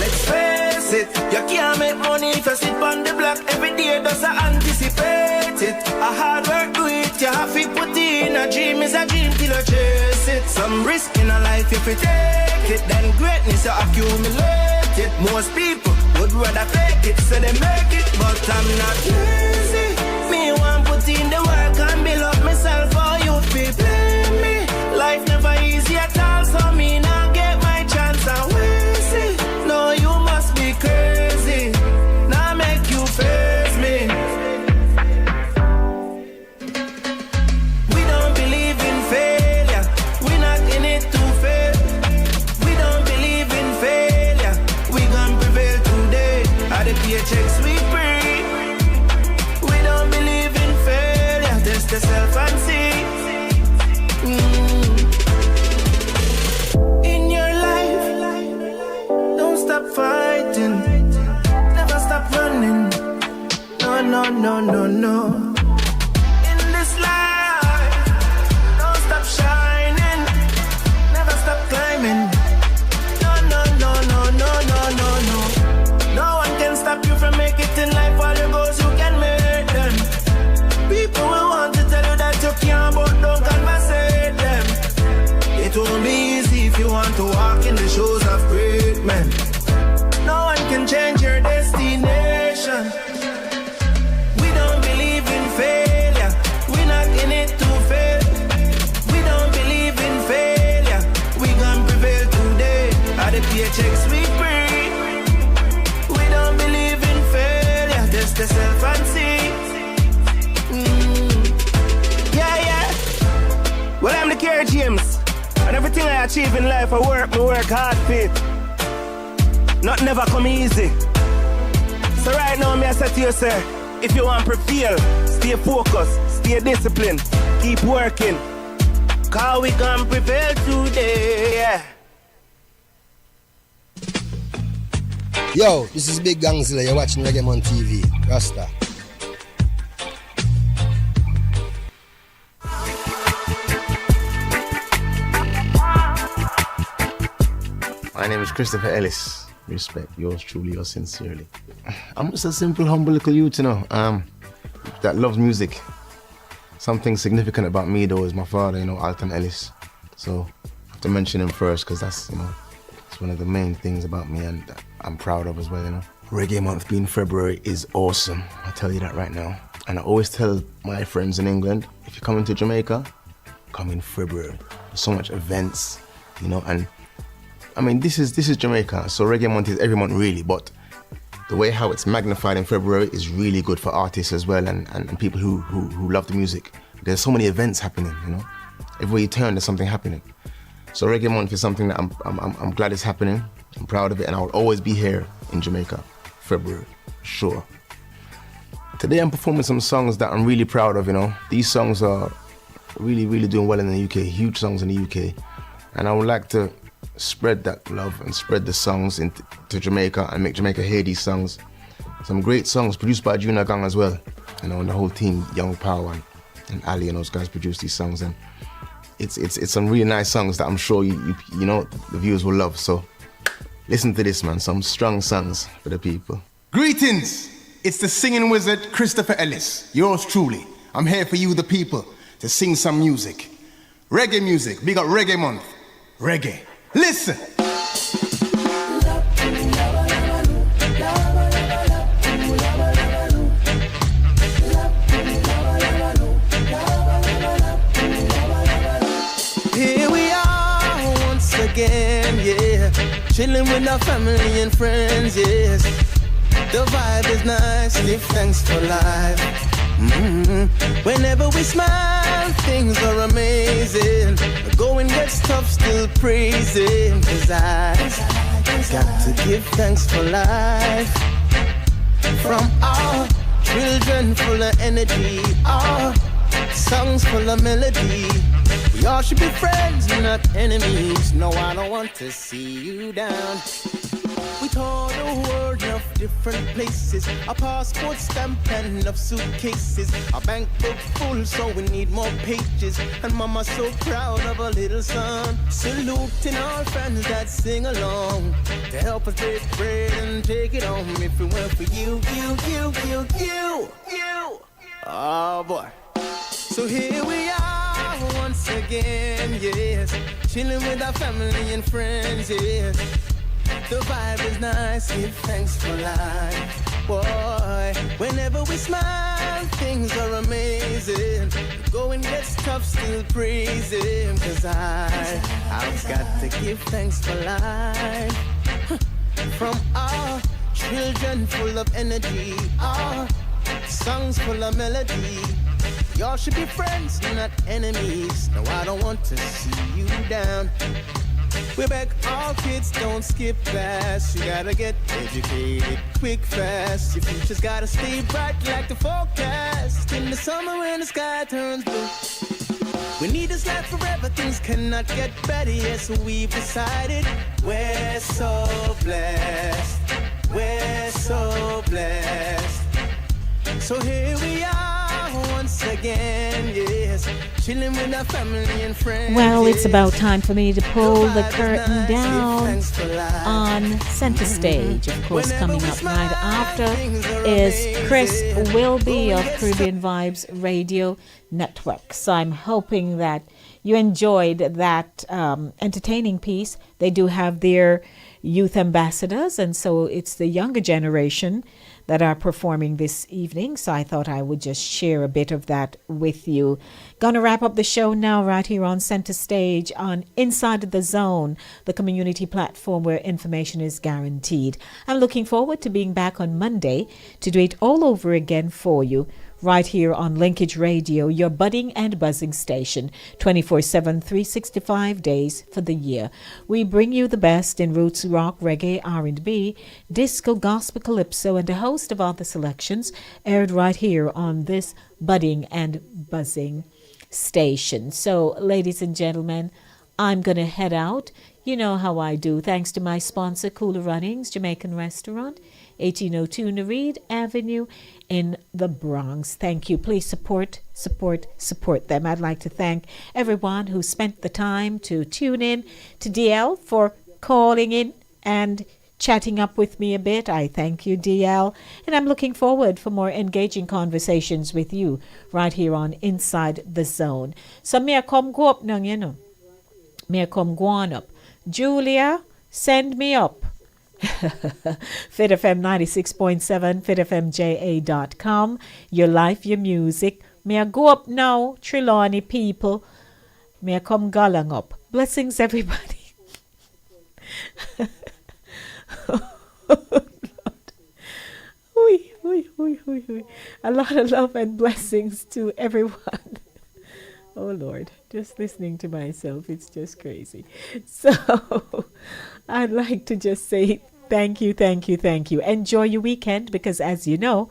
Let's face it, you can't make money if you sit on the block every day. Just anticipate it. A hard work do it. You have to put in. A dream is a dream till you chase it. Some risk in a life if you take it. Then greatness you accumulate it. Most people would rather fake it so they make it, but I'm not lazy. Me want put in the work and build up myself. For you to blame me. Life never easy at all, so me now get my chance and we see. No, you must be crazy. Now make you face me. We don't believe in failure. We're not in it to fail. We don't believe in failure. We gon' prevail today. All the paychecks we bring. We don't believe in failure. Test yourself and see. In your life, don't stop fighting. Never stop running. No, no, no, no, no. In this life, don't stop shining. Never stop climbing. No, no, no, no, no, no, no, no. No one can stop you from making it in life. All your goals, you can make them. People will want to tell you that you can't, but don't conversate them. It won't be easy if you want to walk in the shoes of great men. No one can change your destination. We don't believe in failure. We're not in it to fail. We don't believe in failure. We gon' prevail today. All the paychecks we bring. We don't believe in failure. Test yourself and see. Yeah, yeah. Well, I'm the Kerry James. And everything I achieve in life, I work hard for it. Not never come easy. So right now, me I say to you, sir, if you want to prevail, stay focused, stay disciplined, keep working. Cause we can prevail today, yeah. Yo, this is Big Gangzilla, you're watching Reggae TV, Rasta. My name is Christopher Ellis. Respect, yours truly, yours sincerely. I'm just a simple, humble little youth, you know, that loves music. Something significant about me, though, is my father, you know, Alton Ellis. So I have to mention him first, because that's, you know, it's one of the main things about me and I'm proud of as well, you know. Reggae Month being February is awesome. I'll tell you that right now. And I always tell my friends in England, if you're coming to Jamaica, come in February. There's so much events, you know, and I mean, this is Jamaica, so Reggae Month is every month really, but the way how it's magnified in February is really good for artists as well and people who love the music. There's so many events happening, you know. Everywhere you turn, there's something happening. So Reggae Month is something that I'm glad it's happening. I'm proud of it, and I will always be here in Jamaica, February, sure. Today I'm performing some songs that I'm really proud of, you know. These songs are really, really doing well in the UK, huge songs in the UK. And I would like to spread that love and spread the songs into Jamaica and make Jamaica hear these songs. Some great songs produced by Junior Gang as well, you know, and the whole team, Young Power and Ali and those guys produced these songs. And it's some really nice songs that I'm sure you know the viewers will love. So listen to this, man, some strong songs for the people. Greetings! It's the singing wizard Christopher Ellis, yours truly. I'm here for you, the people, to sing some music. Reggae music, big up Reggae Month. Reggae. Listen! Here we are once again, yeah. Chilling with our family and friends, yes. The vibe is nice, give thanks for life. Whenever we smile, things are amazing. Going gets tough, still praising. Cause I got to give thanks for life. From our children full of energy, our songs full of melody. We all should be friends, not enemies. No, I don't want to see you down. We tour the world of different places. Our passport stamp and enough suitcases. Our bank book full, so we need more pages. And mama's so proud of her little son. Saluting our friends that sing along to help us break bread and take it home. If it weren't for you. Oh boy. So here we are once again, yes. Chilling with our family and friends, yes. The vibe is nice, give thanks for life. Boy, whenever we smile, things are amazing. Going gets tough, still praising. Cause I've got to give thanks for life. From our children full of energy, our songs full of melody. Y'all should be friends, not enemies. No, I don't want to see you down. We're back, all kids don't skip class. You gotta get educated quick, fast. Your future's gotta stay bright like the forecast. In the summer when the sky turns blue. We need this life forever, things cannot get better. Yes, we've decided we're so blessed. We're so blessed. So here we are once again, yes. Chilling with our family and friends. Well, it's about time for me to pull the curtain down on Center Stage. Of course, coming up right after is Chris Wilby of Caribbean Vibes Radio Network. So I'm hoping that you enjoyed that entertaining piece. They do have their youth ambassadors, and so it's the younger generation that are performing this evening. So I thought I would just share a bit of that with you. Gonna wrap up the show now right here on Center Stage on Inside the Zone, the community platform where information is guaranteed. I'm looking forward to being back on Monday to do it all over again for you. Right here on Linkage Radio, your budding and buzzing station, 24/7, 365 days for the year. We bring you the best in roots, rock, reggae, R&B, disco, gospel, calypso, and a host of other selections aired right here on this budding and buzzing station. So, ladies and gentlemen, I'm going to head out. You know how I do. Thanks to my sponsor, Cooler Runnings Jamaican Restaurant, 1802 Nereid Avenue in the Bronx. Thank you. Please support them. I'd like to thank everyone who spent the time to tune in, to DL for calling in and chatting up with me a bit. I thank you, DL. And I'm looking forward for more engaging conversations with you right here on Inside the Zone. So me come go up now, you know. Me come go on up. Julia, send me up. Fit FM 96.7, fitfmja.com. Your life, your music. May I go up now, Trelawney people. May I come galang up. Blessings, everybody. A lot of love and blessings to everyone. Oh Lord, just listening to myself, it's just crazy. So I'd like to just say thank you. Enjoy your weekend, because as you know,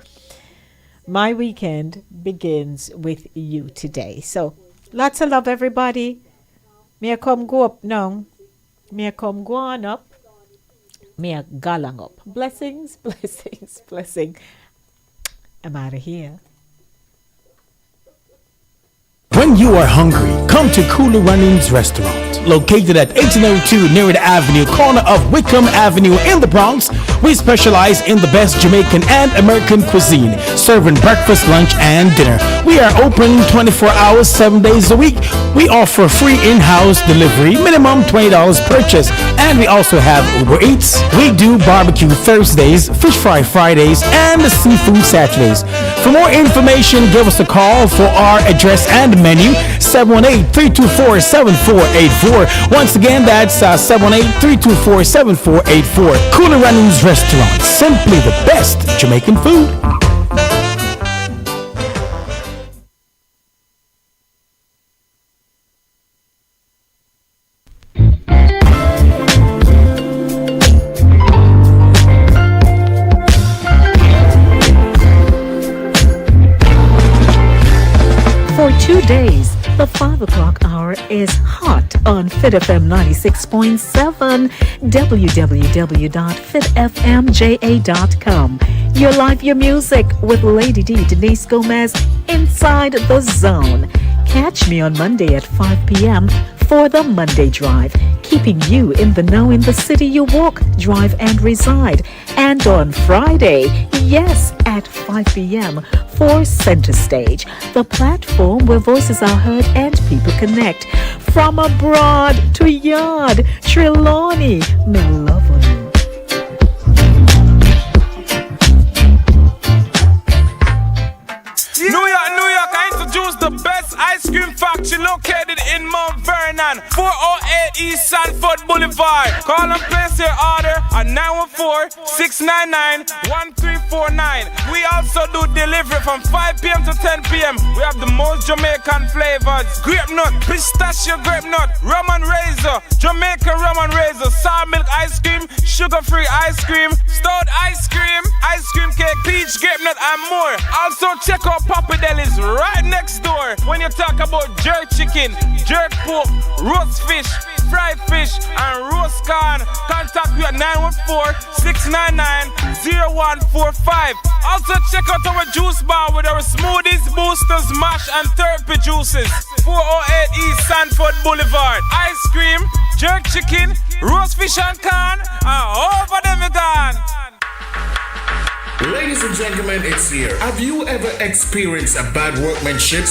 My weekend begins with you today. So, lots of love, everybody. May I come go up now? May I come go on up? May I galang up? Blessings, blessings, blessing. I'm out of here. When you are hungry, come to Kulu Runnings Restaurant. Located at 1802 Nerid Avenue, corner of Wickham Avenue in the Bronx, we specialize in the best Jamaican and American cuisine, serving breakfast, lunch, and dinner. We are open 24 hours, 7 days a week. We offer free in-house delivery, minimum $20 purchase, and we also have Uber Eats. We do barbecue Thursdays, fish fry Fridays, and seafood Saturdays. For more information, give us a call for our address and menu, 718-324-7484. Once again, that's 718-324-7484. Kulu Runnings Restaurant, simply the best Jamaican food. For 2 days, the 5 o'clock hour is hot on Fit FM 96.7, www.fitfmja.com. Your live, your music with Lady D, Denise Gomez, Inside the Zone. Catch me on Monday at 5 p.m. for the Monday Drive, keeping you in the know in the city you walk, drive, and reside. And on Friday, yes, at 5 p.m. for Center Stage, the platform where voices are heard and people connect. From abroad to yard, Trelawney, me love on you. New York, I introduce the best ice cream factory located in Mount Vernon, 408 East Sanford Boulevard. Call and place your order at 914-699-1349. We also do delivery from 5 p.m. to 10 p.m. We have the most Jamaican flavors: grape nut, pistachio grape nut, rum and raisin, Jamaican rum and raisin, sour milk ice cream, sugar-free ice cream, stout ice cream cake, peach grape nut, and more. Also check out Papa Deli's right next door. When you talk about jerk chicken, jerk pork, roast fish, fried fish, and roast corn, contact me at 914-699-0145. Also check out our juice bar with our smoothies, boosters, mash, and therapy juices. 408 East Sanford Boulevard. Ice cream, jerk chicken, roast fish and corn, and over them gone. Ladies and gentlemen, it's here. Have you ever experienced a bad workmanship?